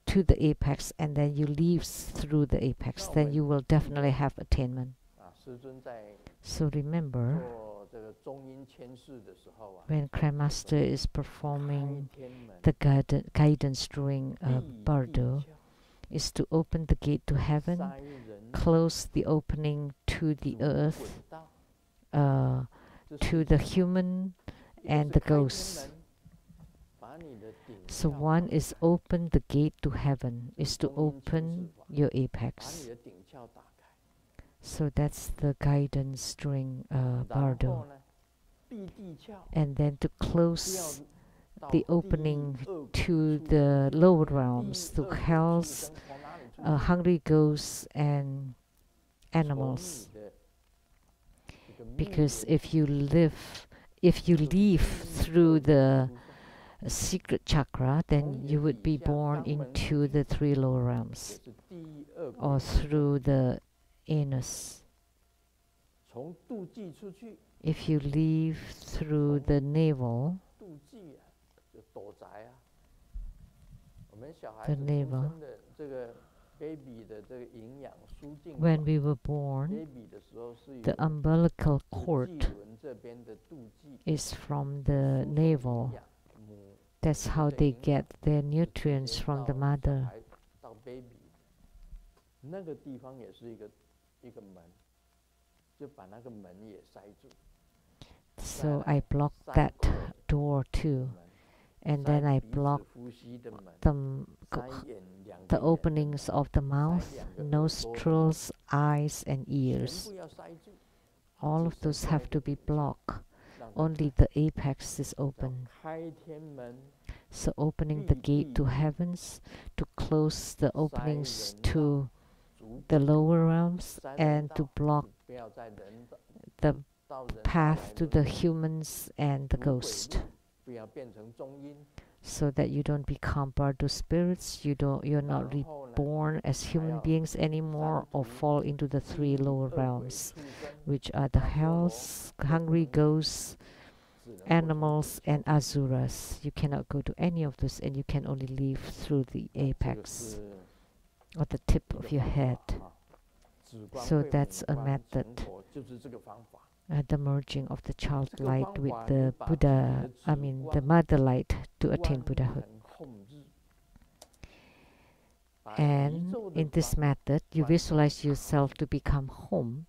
to the apex, and then you leave through the apex. 那我 Then 们 you will 记得 definitely have attainment. 啊，师尊在 So remember, 做这个中阴签示的时候啊， when Crab Master is 开 performing 天门， the guidance during 闭地 Bardo, 窍， is to open the gate to heaven, 塞人 close the opening to the 主 earth, 滚道， to 这是 the human 一个 and 是 the 开天 ghosts. 门，把你的顶 So 窍 one 打 is 开， open the gate to heaven, is to 中阴签示 open 法， your 把 apex. 你的顶窍打开， So that's the guidance during 然 bardo. 后呢，地地窍 And then to 不要 close 到 the 地狱 opening 恶鬼 to 出 the 生 lower 地 realms, 狱 to 恶鬼出 hells, 生从哪里出现？ hungry ghosts and 从 animals. 你的这个命 Because 缘 if you leave 就是地狱 through 恶鬼 the 出生 secret chakra, 从 then 你 you 的 would 底 be 下 born 肛门 into 出 the 去 three lower 也 realms, 是地狱恶鬼 or 出生 through the anus. 从肚脐出去， If you leave through the navel, 肚脐啊，就躲宅啊。我们小孩 the 子出 navel, 生的这个 baby 的这个营养输进 when 管 we were born, baby 的时候是 the 有 umbilical 肚 cord 脐轮这边的肚脐 is from 输 the 送营 navel. 养，母 That's 母 how 的 they 营养 get their 是直 nutrients 接 from the 到小 mother. 孩到 baby， 那个地方也是一个门，就把那个门也塞住， So I blocked that door 这个 too. 门 And 塞 then I 鼻子 blocked 呼吸的门， the 塞眼两 the 个眼的门 openings of the mouth, 塞两个耳朵的门 nostrils, eyes, and 全 ears. 部要塞住， All 只 of 剩 those 下 have 一 to 个 be 底下， blocked. 让它 Only 开 the apex is 要 open. 开天门， So opening the 闭 gate to 地门， heavens, to close the 塞 openings 人道， to 逐 the 鬼 lower realms, 塞人 and to 道， block 就不要在人道 the 到人道 path 来 to 轮 the 回， humans and the 逐鬼 ghost, 路，不要变成中阴， so that you don't become bardo spirits. You're not 然后呢， reborn as 还 human 要 beings 三 anymore, or 途 fall into the 地 three 狱 lower 恶鬼 realms, 畜生， which are the 阿修罗 hells, 都不 hungry 能去， ghosts, 只能够从 animals, 底 and 下进。 asuras. You cannot go to any of those, and you can only leave through the 这个 apex 是 or the tip 一 of 个 your 方 head. 法啊，止观 So 会 that's 母 a 观 method, 成佛就是这个方法。 the merging of the child 这个 light 方 with 法你 the 把自己的 Buddha, 止 I mean the 观 mother light to attain 观 Buddhahood. 能控制，把宇 And 宙的 in this 光 method, you 观 visualize yourself to become home,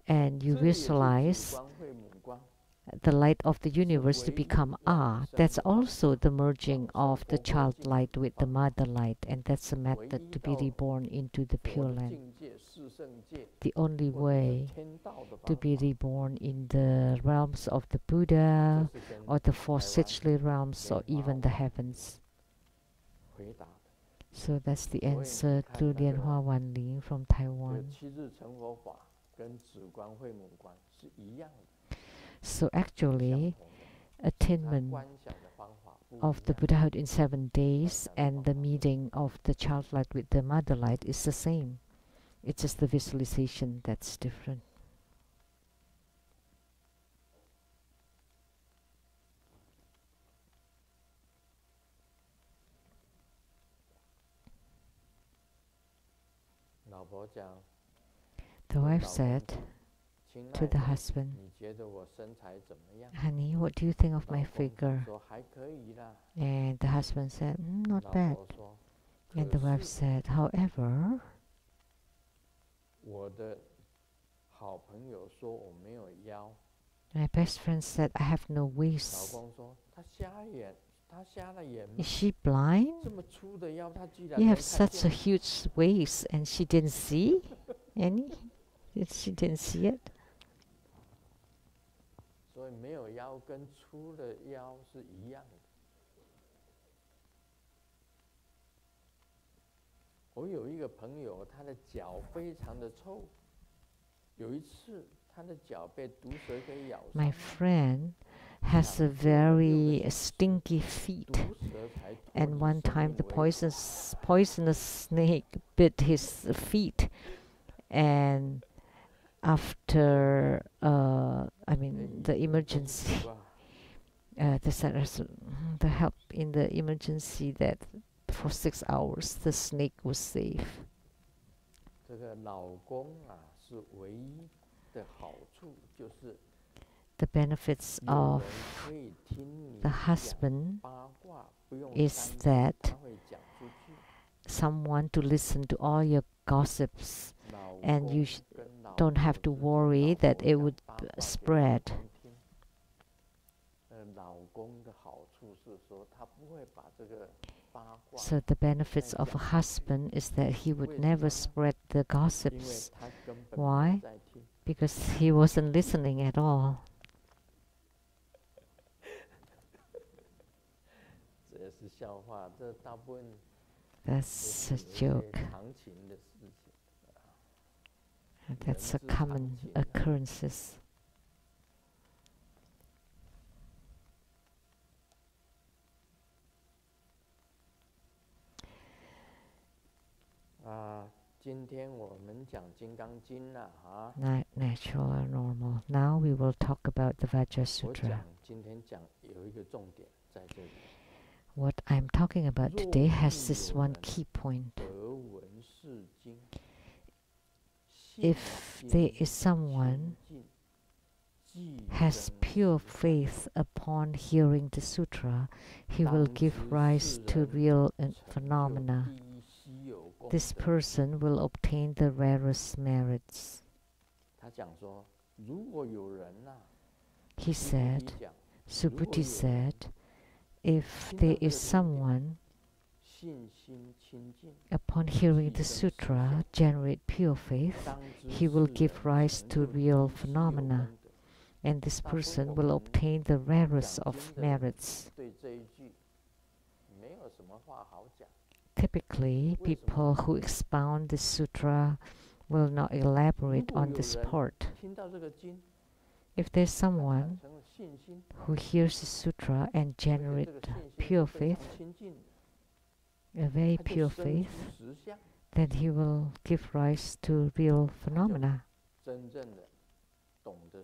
and you 这个也是止 visualize 观会母观， the light of the 是 universe to 唯一 become 往 Ah. 生 That's 的方 also 法， the merging 往 of 生 the 佛 child 佛境 light 的 with the 方法， mother light, and that's a 唯 method 一 to be 到 reborn into the 佛 Pure 的 Land. 境界、四圣界 The only 或者是 way 天道的 to 方 be 法， reborn in the realms of the 这 Buddha, 是跟 or the four 台湾 Sichli realms, or 莲花 even the 晚 heavens. 回答的。 So that's the 所以你 answer 看 to 那 Lian 个 Hua Wanling from 这个 Taiwan. 七日成佛法跟止观会母观是一样的， So 相 actually, 同的，它 attainment 观想的方法不一 of the 样。 Buddhahood in 7 days 观想的 and 方 the 法不一样 meeting of the child light with the mother light is the same. It's just the visualization that's different.老婆讲， The 跟 wife 老公 said 讲，亲 to 爱 the 的， husband, 你觉得我身材怎么样？ Honey, what do you think of 老 my 公 figure? 说还可以啦。 And the husband said, Not 老 bad. 婆说， And 可 the wife 是 said, However, 我的好朋友说我没有腰。 my best friend said, I have no 老 waist. 公说他瞎眼，他瞎了眼吗 Is？she blind? 这么粗的腰，他居然 You 没 have 看 such a 见。 huge waist, and she didn't see any? She didn't see it? 所以没有腰跟粗的腰是一样的。我有一个朋友，他的脚非常的臭。有一次，他的脚被毒蛇给咬 My 伤， friend has a very stinky feet, 毒蛇才脱 and 离 one 生 time 命 the 危险。 poisonous snake bit his feet, and after I mean the 都是 emergency 毒啊 the help in the emergency, that for 6 hours the snake was safe. 这个老公啊，是唯一的好处，就是 The benefits 有 of 人可以听你 the 讲 husband 八卦，不用 is 担 that 心他会讲出去。 someone to listen to all your gossips, 老 and 公 you 跟老 don't 婆 have to 之间 worry 老婆 that it 讲 would 八卦给老 spread. 公听。老公的好处是说，他不会把这个八卦， So the benefits of a husband is that he would never spread the 因为 gossips. 他根本没有 Why? 在 because he wasn't listening at all. 这也是笑话，这大部分 That's 都 a 是有一 joke. 些常情的事情。 That's a 人之常 common 情啊。 occurrences. 今天我们讲《金刚经》了啊。Natural or normal. Now we will talk about the 我 Vajrasutra. 今天讲有一个重点在这里。 What I'm talking about 若 today 遇 has this 有 one 人 key point. 得闻是经， If 信 there 心 is someone 清净，既 has 生 pure 实相， faith upon hearing the sutra, he will 当 give 知 rise 世 to 人 real 成就 phenomena. 第一稀有功 This 德。 person will obtain the rarest merits. 他讲说，如果有人呐、 He 须菩 said, 提讲， Subhuti 如果有人 said, if 听 there 到这 is 个经典， someone 信心清净， upon hearing 即 the 生实 sutra 相， generate pure faith, 当知 he will 世 give 人 rise 成 to 就 real 第一稀有 phenomena, 功德。 and this 大部分 person 我 will 们 obtain the 讲 rarest 经 of 的人 merits. 对这一句没有什么话好讲。 Typically, 为什么？ people who expound the sutra will not 如 elaborate 果 on 有 this 人 part. 听到这个经， If there's 他产 someone 生了信心， who hears the sutra and 而且 generate 这个信心 pure 是非 faith, 常亲近的， a very 他就 pure 生 faith, 出实相， then he will give rise to real phenomena. 真正的懂得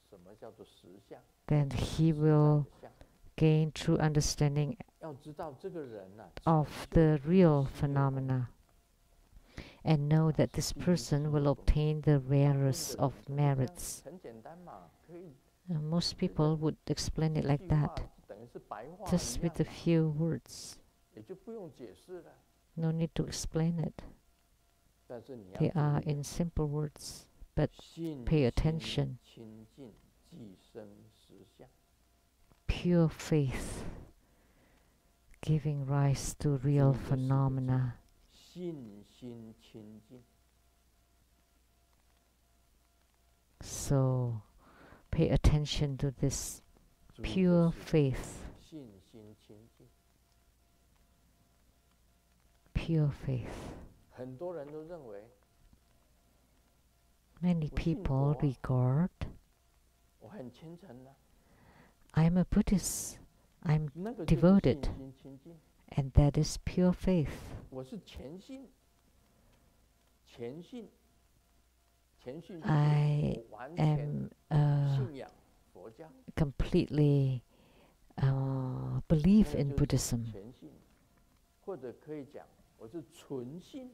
什么叫做实相， Then 实 he 在 will 的相。 gain true understanding 要知道这个人呐、 of 成 the 就第一 real 稀有功德 phenomena and know that this 第一稀 person 有 will 功德。 obtain the 大部分 rarest 的 of 人都这样 merits. 很简单嘛，可以 Most 这 people 个 would explain it 这 like 句话 that, 等于是白话 just 一 with 样 a 嘛， few words. 也就不用解释了。 No need to explain it. 但是你要 They 注 are 意 in simple words, but 信 pay 心 attention. 清净，即生实相。 Pure faith giving rise to real 注意这四个字 phenomena. 信心清净， So pay attention to this 注意这 pure 四个字 faith. 信心清净。 Pure faith. 很多人都认为 Many 我信 people 佛啊， regard 我很虔诚呢、 I'm a Buddhist, I'm 那个就是 devoted. 信心清净。 and that is pure faith. 我是虔信，虔信，虔信就是 I 我完全 am 信仰佛教， completely 那 believe 个 in 就是 Buddhism, 虔信，或者可以讲我是纯信，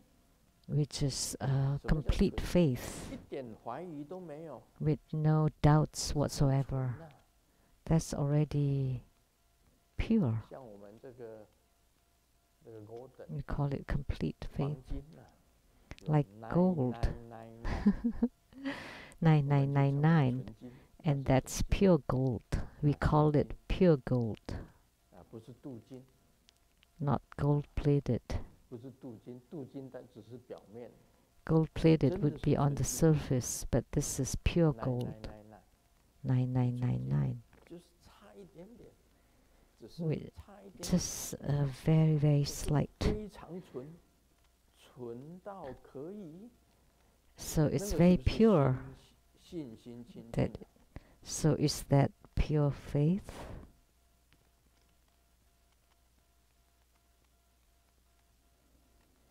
which is 什么叫 complete 纯 faith 一点怀疑都没有， with no doubts 纯 whatsoever. 啊 That's already pure. 像我们这个golden We call it complete 黄 faith. 金啊有 Like 999 gold. 我们就称为 9999, 纯金， and 那是 that's 纯金 pure gold. We call it pure gold, 不是镀金， not gold plated. 不是镀金，镀金但只是表面。 Gold plated 真的 would 是 be on the 纯金 surface, but this is pure gold. 9999. 就是差一点点，只 Wait, 是差一点点， Just very, very 可是 slight. 非常纯，纯到可以。 So 那 it's 个 very 是不是 pure. 信心清净 That 的？ So is that pure faith?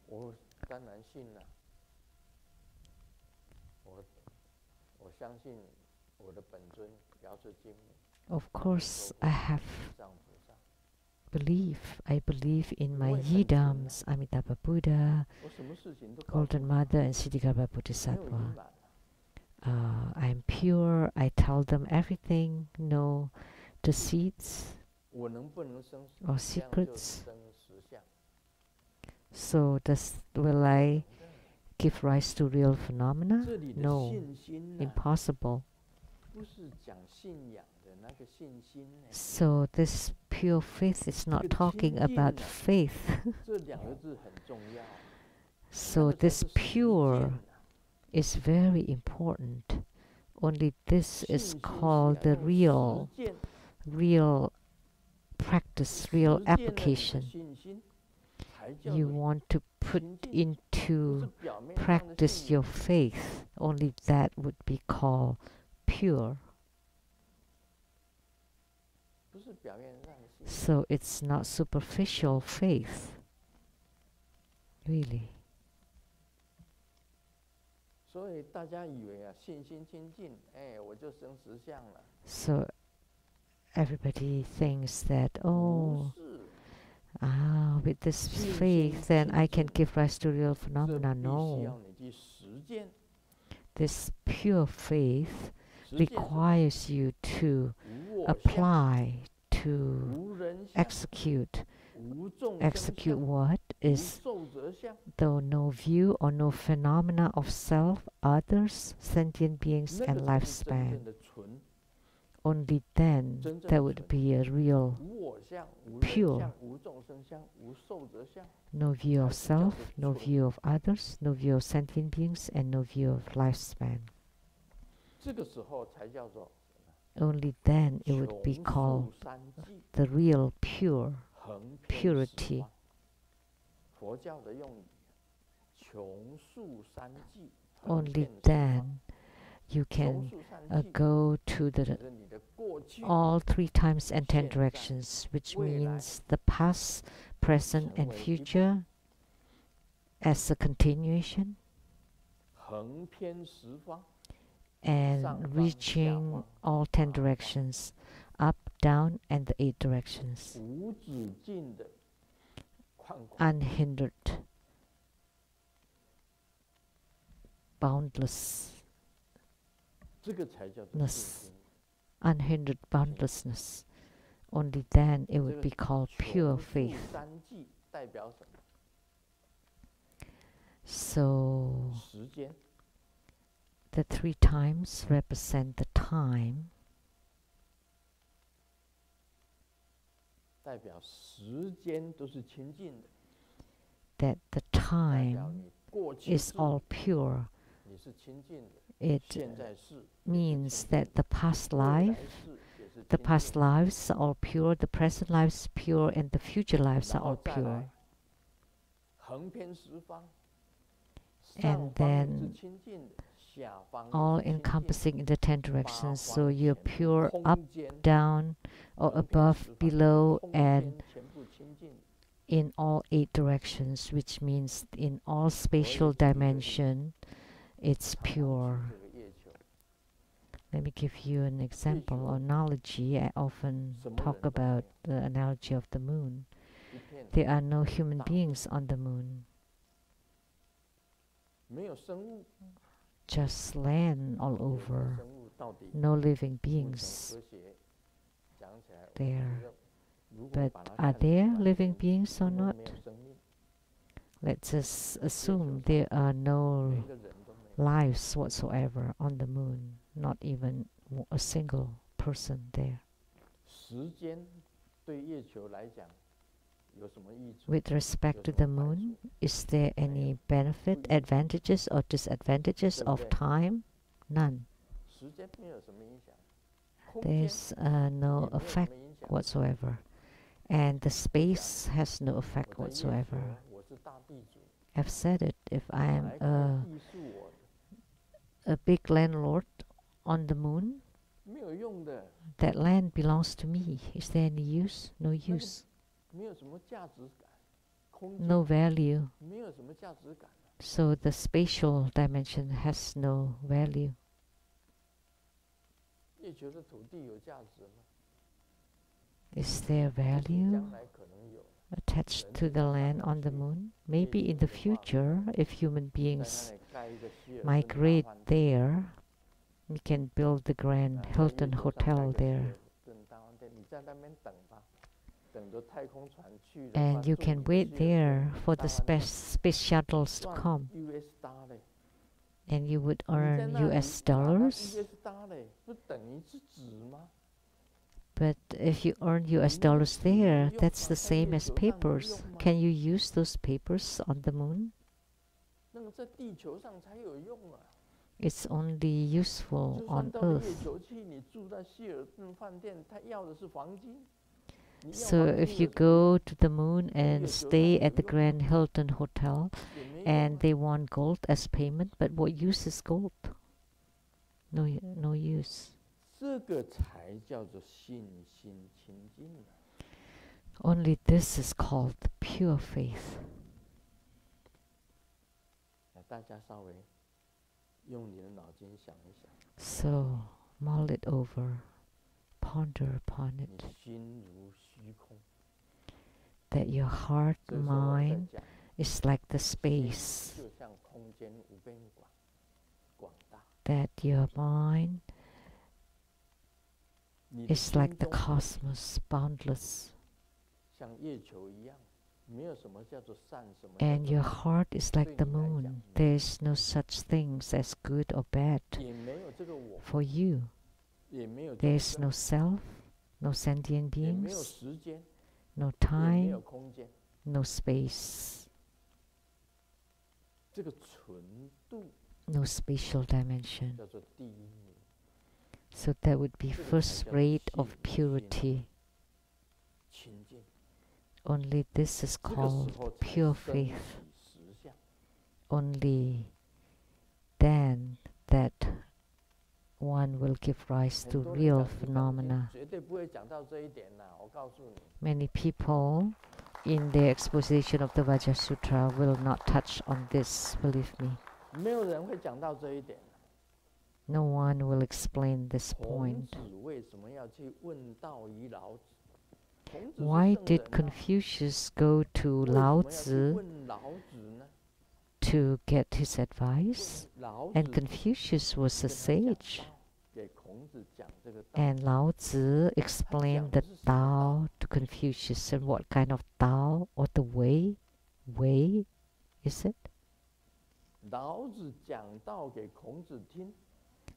我当然信了，我相信我的本尊药师金母， Of course, I have 地藏菩萨。 belief. I believe in my 我也很纯啊， Yidams, Amitabha Buddha, 我什么事情都告诉 Golden 他， Mother, and Siddhikara 没有隐 Bodhisattva. 瞒了。 I'm pure. I tell them everything. No deceits 我能不能生 or 这样就 secrets. 生实相？ So will I give rise to real phenomena? 这里的 No, 信心呢， impossible. 不是讲信仰的那个信心呢， So this pure faith is not 这个 talking 清净 about 呢， faith. 这两个字很重要。那 So 个才 this 是实践 pure 啊 is very important. Only this is 信心是 called 要 the 用实践 real practice, real 实践了你的 application. 信心，才叫 You 做 want to put 亲近，不是 into 表面上的 practice 信仰， your faith. Only that would be called pure. 不是表面上的信仰。 So it's not superficial faith. Really. 所以大家以为啊，信心亲近，哎，我就生实相了。 So everybody thinks that, 不 oh, 是， with this 信心 faith, then 亲 I can 近 give rise to real 这 phenomena. 必须 No. 要你去实践。 This pure faith 实践什么？ requires you to 无我相， apply, to 无人相， execute. 无众生 Execute 相， what 无 is 受者相。 though no view or no phenomena of self, others, sentient beings, 那 and 个才是真 lifespan. 正的纯， Only then 真正 there 的 would 纯。 be a real 无我相，无人 pure 相，无众生相，无受者相。 no view of 才是叫 self, 做 no 纯。 view of others, no view of sentient beings, and no view of lifespan. 这个时候才叫做 Only then it would 穷 be 素 called 三际， the real pure. 横偏 purity 十方。佛教的用语，穷素三际，横 Only 遍十方。 then you 穷 can 素三 go 际， to 指 the 的你的过去、 all 3 times and 10现在、 directions, which 未来 means the past, present, 成 and 为一 future as a continuation, 横偏十方， and 上方下 reaching 方 all 10下方 directions, up, down, and the 8 directions, 无止境的宽广。 unhindered, boundless, 这个才叫做 ness 信心。 unhindered boundlessness. Only then it 这 would 个 be called 穷 pure 素 faith. 三际代表什么？ So 时间。 the 3 times represent the time, 代表时间都是清净的， that the 代表 time 你过去 is 式 all pure. 你是清净的， It 现在式也是 means 清净 that 的 the past 未来 life, 式也是 the 清 past 净的 lives are all pure, the present lives pure, and the future lives are 然后 all 再 pure. 来横偏十方， And 上方也是 then 清净的，下方 All 也是清净的， encompassing in the 10 八 directions, so 方 you're 全部 pure up, 空间 down, or 横偏 above, 十方 below, 空 and 间全部清净， in all 8 directions, which means in all 所以 spatial 举个例 dimension, it's 常常举 pure. 这个月球， Let me give you an example or analogy. I often 什么 talk 人都没 about 有， the analogy of the moon. 一片 There are no human 大 beings on the moon, 没有生物， just land all 没有 over, 生物到底 no living 目前 beings 科学讲起来，我 there. 觉得如果 But 把它 are 看 there 完 living 全 beings or 因为 not? 没有生命， Let's just assume there are 每 no 个人都没有。 lives whatsoever on the moon, not even a single person there. 时间对月球来讲有什么益处？ With respect to 有 the 什么坏 moon, 处？ is there any benefit, advantages, or disadvantages of对不对？ time? None. 时间没有什么影响，空间 There's 也没 no 有什 effect 么影响。 whatsoever. And the space has no 我 effect 在月球 whatsoever. 我是大地主， I've said it. If I 本 am 来该 a, 地是我的， a big landlord on the moon, 没有用的， that land belongs to me. Is there any use? No 个 use. 没有什么价值感，空间 No value. 没有什么价值感。 So the spatial dimension has no value. 月球的土地有价值吗？ Is there 或许 value 将来可能有， attached to the land on the moon? Maybe in the future, if human 在 beings 那里盖一个希尔顿大 migrate 饭店。 there, we can build the Grand 在 Hilton 月球上盖 Hotel 个希 there. 尔顿大饭店，你在那边等吧，等着太空船去了， And 他 you 住 can 你的 wait 希尔 there 顿 for 大 the 饭店 space shuttles to 赚 come. US dollar 嘞， And you would 你在 earn 那里 US 拿到 dollars. US dollar 嘞，不等于是纸吗？ But if you earn US 你那个 dollars 纸有 there, 用 that's 吗？ the 在 same 月 as 球上有 papers. 用吗？ Can you use those papers on the moon? 那个在地球上才有用啊！ It's only useful 就算 on 到了月 earth. 球去，你住在希尔顿饭店，他要的是黄金。你要 So 黄 if 金 you 有什么 go to the moon 用？ and 月球上 stay 有 at the 用 Grand Hilton Hotel 也没用 and 啊。 they want gold as payment, but what use is gold? No use. 这个才叫做信心清净啊。 Only this is called pure faith. 大家稍微用你的脑筋想一想， So mull it over, ponder upon 你 it, 心如虚空。 that your heart 这时候我在 mind 讲， is like the 心 space, 就像空间无边广大， that your mind 你的 is 心 like the 中 cosmos, boundless, 像月球一样，没有什么叫做善，什么叫 and 做 your 恶， heart is like the 对你来讲， moon. There's no such things as good or bad 也没有这个我， for you. 也没有众 There's 生， no self, no sentient 也没有 beings, 时间， no 也没有 time, 空间， no space, 这个纯度 no spatial dimension. 叫做第一名。 So that would be 这个才 first 叫做 rate 信 of 心 purity. 清净。 Only this is 这个时 called 候才 pure 升 faith. 起实相。 Only then that one will give rise 很 to 多人 real 讲金刚经 phenomena. 绝对不会讲到这一点啦，我告诉你。 Many people in their exposition of the Vajrasutra will not touch on this, believe me. 没有人会讲到这一点。 No one will explain this 孔 point. 子为什么要去问道于老子？孔子是 Why 圣 did 人啊， Confucius go to 为什 Lao 么要去 Tzu 问老子呢？ to get his advice? 问老 And 子 Confucius was a 跟他讲 sage. 道，给孔子讲这个道。 And Lao Tzu explained the Tao to Confucius. And what kind of Tao or the way? Way, is it? 老子讲道给孔子听，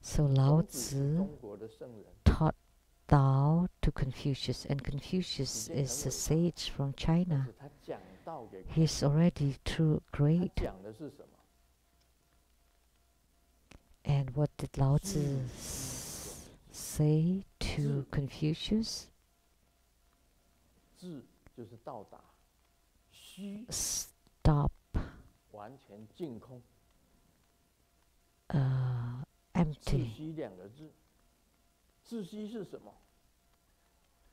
So Lao 孔子是 Tzu 中国的圣人， taught Tao to Confucius. And Confucius 已经 is 很 a 伟大， sage from 但 China. 是他讲道给孔子， He's already true 他 great. 讲的是什么？ And what did Lao 信 Tzu 心 say to Confucius? 智就是到达，虚 Stop 完全净空， uh, 自 empty. 虚两个字，自虚是什么？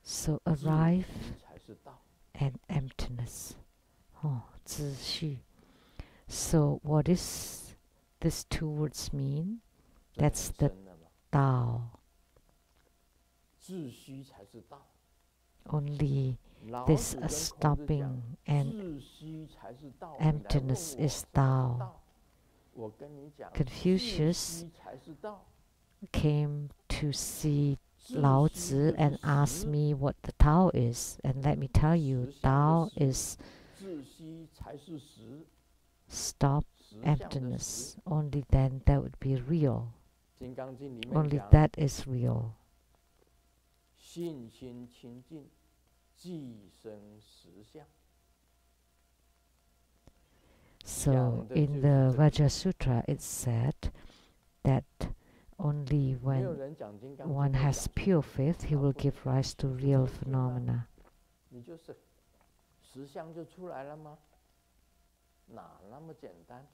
So 自 arrive 虚才是道。 and emptiness. Oh, 自虚. So what is these two words mean? 这很 That's the 深了嘛， Tao. 自虚才是道。 Only 老 this 子跟孔子 stopping 讲， and 自虚才是道。你来问 emptiness 我 is 什么 Tao. 是道？我跟你讲， Confucius 自虚才是道。 came to see 自 Lao 虚 Tzu 就 and 是 asked 实， me what the Tao is. And let me tell you, 实相 Tao 的 is 实，自虚才是实， stop 实相的实。 emptiness. Only then that would be real. 金刚经里面 Only 讲， that is real. 信心清净，即生实相。 So 讲的就 in 是 the 这个。 Vajrasutra it said that only 没有 when 人讲金刚经 one 会 has 讲 pure faith, he will give rise to real phenomena. 你就是实相就出来了吗？哪那么简单？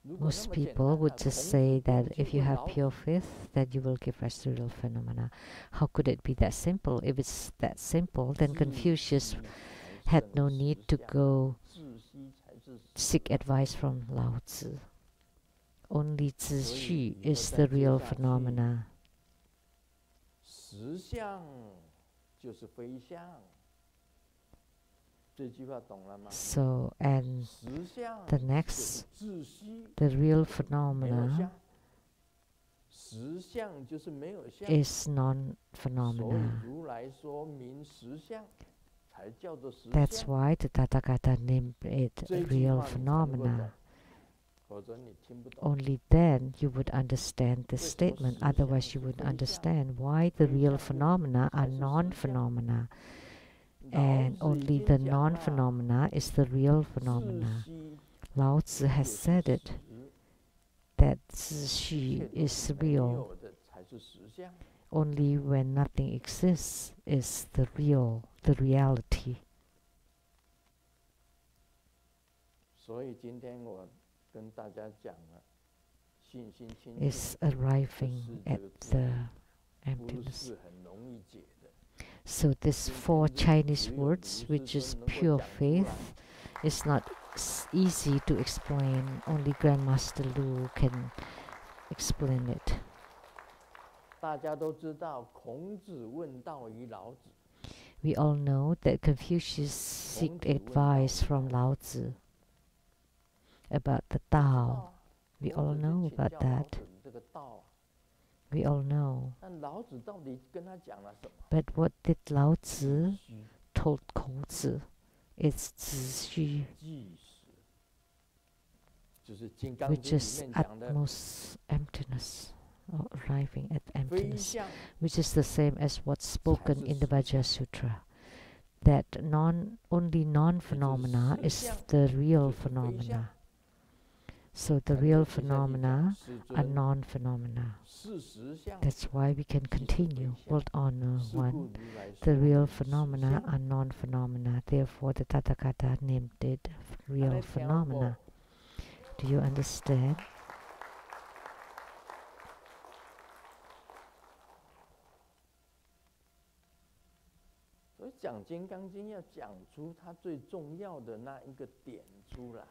如果那 Most 么简 people 单 would 啊， just 孔子 say 不会 that 去 if you 问 have 老 pure 子， faith, that you will give rise to real phenomena. How could it be that simple? If it's that simple, then 自 Confucius 虚 had 才 no 生 need 实 to 相， go 自虚才是实 seek advice from Lao Tzu. Only 自所以虚以后 is 再 the 接 real 下去， phenomena. 实相就是非相。这句话懂了吗？ So, and 实相 the 就是 next, 自虚， the real 没有 phenomena 相。实相就是没有相。 is 所以 non-phenomena. 如来说明实相，才叫做实 That's 相。 why the Tathagata named it 这 a 句 real 话你才能够懂， phenomena. 否则你听不懂。 Only then you would understand this 为什么 statement. 实相 Otherwise, 是 you would 非相？ understand why the 非 real 相就 phenomena 才 are 是实相。 non-phenomena, 老 and 子已 only 经 the 讲了， non-phenomena is the real 自 phenomena. 虚 Lao Tzu 就 has 是 said it. 实， that 一 Zi 切 Xu 都 is 是没 real. 有的才是实相。 Only when nothing exists is the real, the reality. 所以今天我跟大家讲了，信心清净 Is arriving 是 at 这个 the 不 emptiness. 是很容易解的。 So this 今 four 天如 Chinese 只有 words, 卢 which 师 is 尊能够 pure 讲出 faith, 来， is not easy to explain. Only Grandmaster Lu can explain it. 大家都知道，孔子问道于老子， We all know that Confucius seeked advice from Lao Tzu about the 知道 Tao. 啊 We 孔 all 子去 know 请 about 教老 that. 子这个道啊， We all know. 但老子到底跟他讲了什么？ But what did Lao 自 Tzu 虚 told Kongzi? It's 自虚, 即实，就是《金刚 which 经》 is 里面讲的 utmost emptiness, or arriving at 非 emptiness, 相 which is the same as what's spoken 才是 in the 实相。 Vajrasutra. That only non-phenomena 实 is 相 the real 就是非相。 phenomena. So the 那 real 接下去讲 phenomena 世 are 尊 non-phenomena. 是实相， That's why we can 即是非 continue. 相。 World honor 是故 one. 如来 The 说 real 实 phenomena 相。 are non-phenomena. Therefore, the Tathagata named it 安 real 尼听无？ phenomena. Do you understand? 所以讲《金刚经》要讲出它最重要的那一个点出来。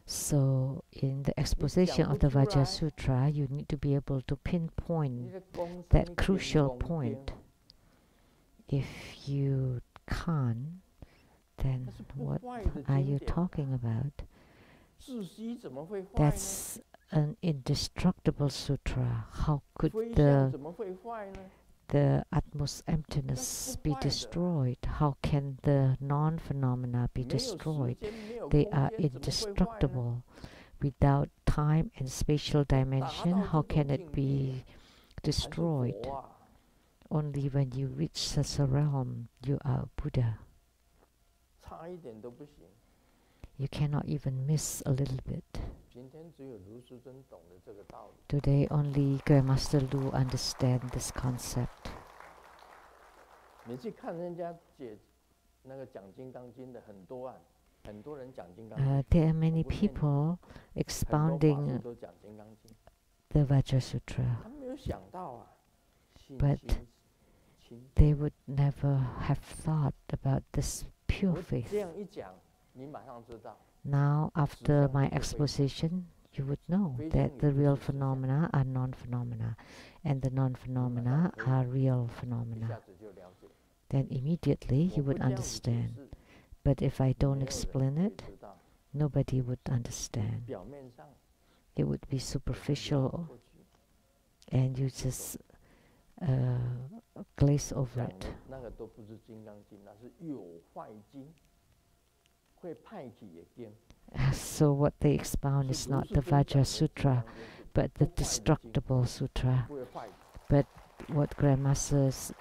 So, in the exposition of the Vajrasutra, you need to be able to 你 pinpoint 的功什 that 么 crucial 天宫 point. If you can't, then 它是不 what 坏的 are 经 you 典。 talking about? 自息怎么会坏呢？ That's an indestructible sutra. How could 非相 the 怎么会坏呢？ utmost emptiness be 坏的。 destroyed? How can the non-phenomena be 没有时 destroyed? 间，没有 They 空 are 间，怎么会坏呢？ indestructible. Without time and spatial 达 dimension, 到 how 这 can 种 it 境界 be 才是 destroyed? 佛啊！ Only when you reach such a realm, you are Buddha. 差一点都不行。 You cannot even miss a little bit. 今天只有卢师尊懂得这个道理。 Today, only Grandmaster Lu understand this concept. 你去看人家解那个讲《金刚经》的很多啊，很多人讲《金刚经》， There are many 我不骗你， people 很多法师 expounding 都讲《金刚经》， the Vajrasutra. 他没有想到啊，信 But 心清 They would never have thought about this 净。 pure 我 faith. 这样一讲，你马上知道， Now, after my 实相就是非相。 exposition, you would know 非 that 相 the 也就 real 是实相。 phenomena are non-phenomena, and the 你马 non-phenomena 上可以 are real 一 phenomena. 下子就了解。 Then immediately 我 you 不 would 这样子解 understand. 释， But if I 没 don't 有人 explain 可以 it, 知道。 nobody would understand. 表面上 It would be 就这样 superficial, 过去， and you just glaze over 讲 it. 的那个都不是《金刚经》，那是有坏经，会派去也经。 So what they expound 是 is 卢 not 师 the 尊讲的《金 Vajrasutra, 刚经》是 but 不 the 坏的经， destructible sutra. 不会坏的。 What Grandmaster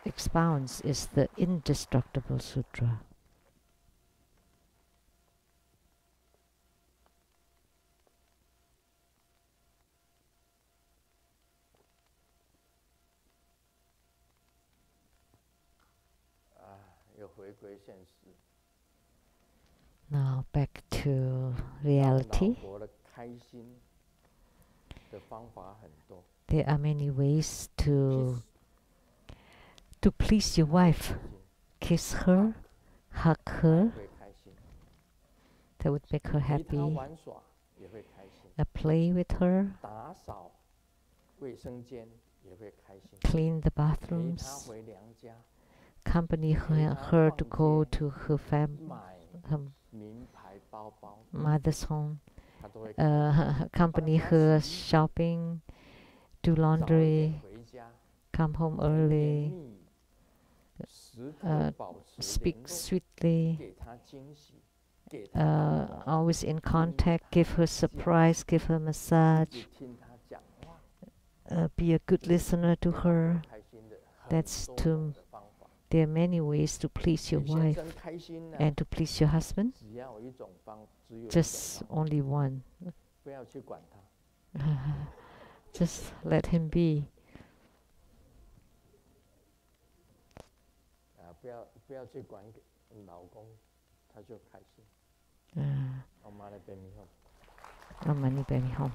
expounds is the indestructible sutra. 又回归现实。 Now back to 让 reality. 老婆的开心的方法很多。 There are many ways Kiss to please your wife. 开心 Kiss her, hug 她 her. 会开心， That would make her 陪她 happy. 玩耍也会开心， Play with her, 打扫卫生间也会开心， clean the 陪她 bathrooms, 回娘家， accompany 陪 her, 她 her to 逛 go 街 to her买 her 名牌包包， mother's home, 她都会开心。 accompany her shopping, do 早一 laundry, 点回家， come home 甜 early, 蜜时刻保持 speak 联络， sweetly, 给她惊喜，给她按摩， always in contact, give her surprise, give her 一 massage, 直听她讲话， be a good listener to 让她 her. 开心的很 That's 多 to 种的方法。 There are many ways to please your 女先 wife 生开心呢， and to please your husband. 只要有一种方，只有一种 Just 方法， only one. 不要去管他， Just let him be. 不要去管老公，他就开心。Uh, Om Mani Padme Hum. Om Mani Padme Hum.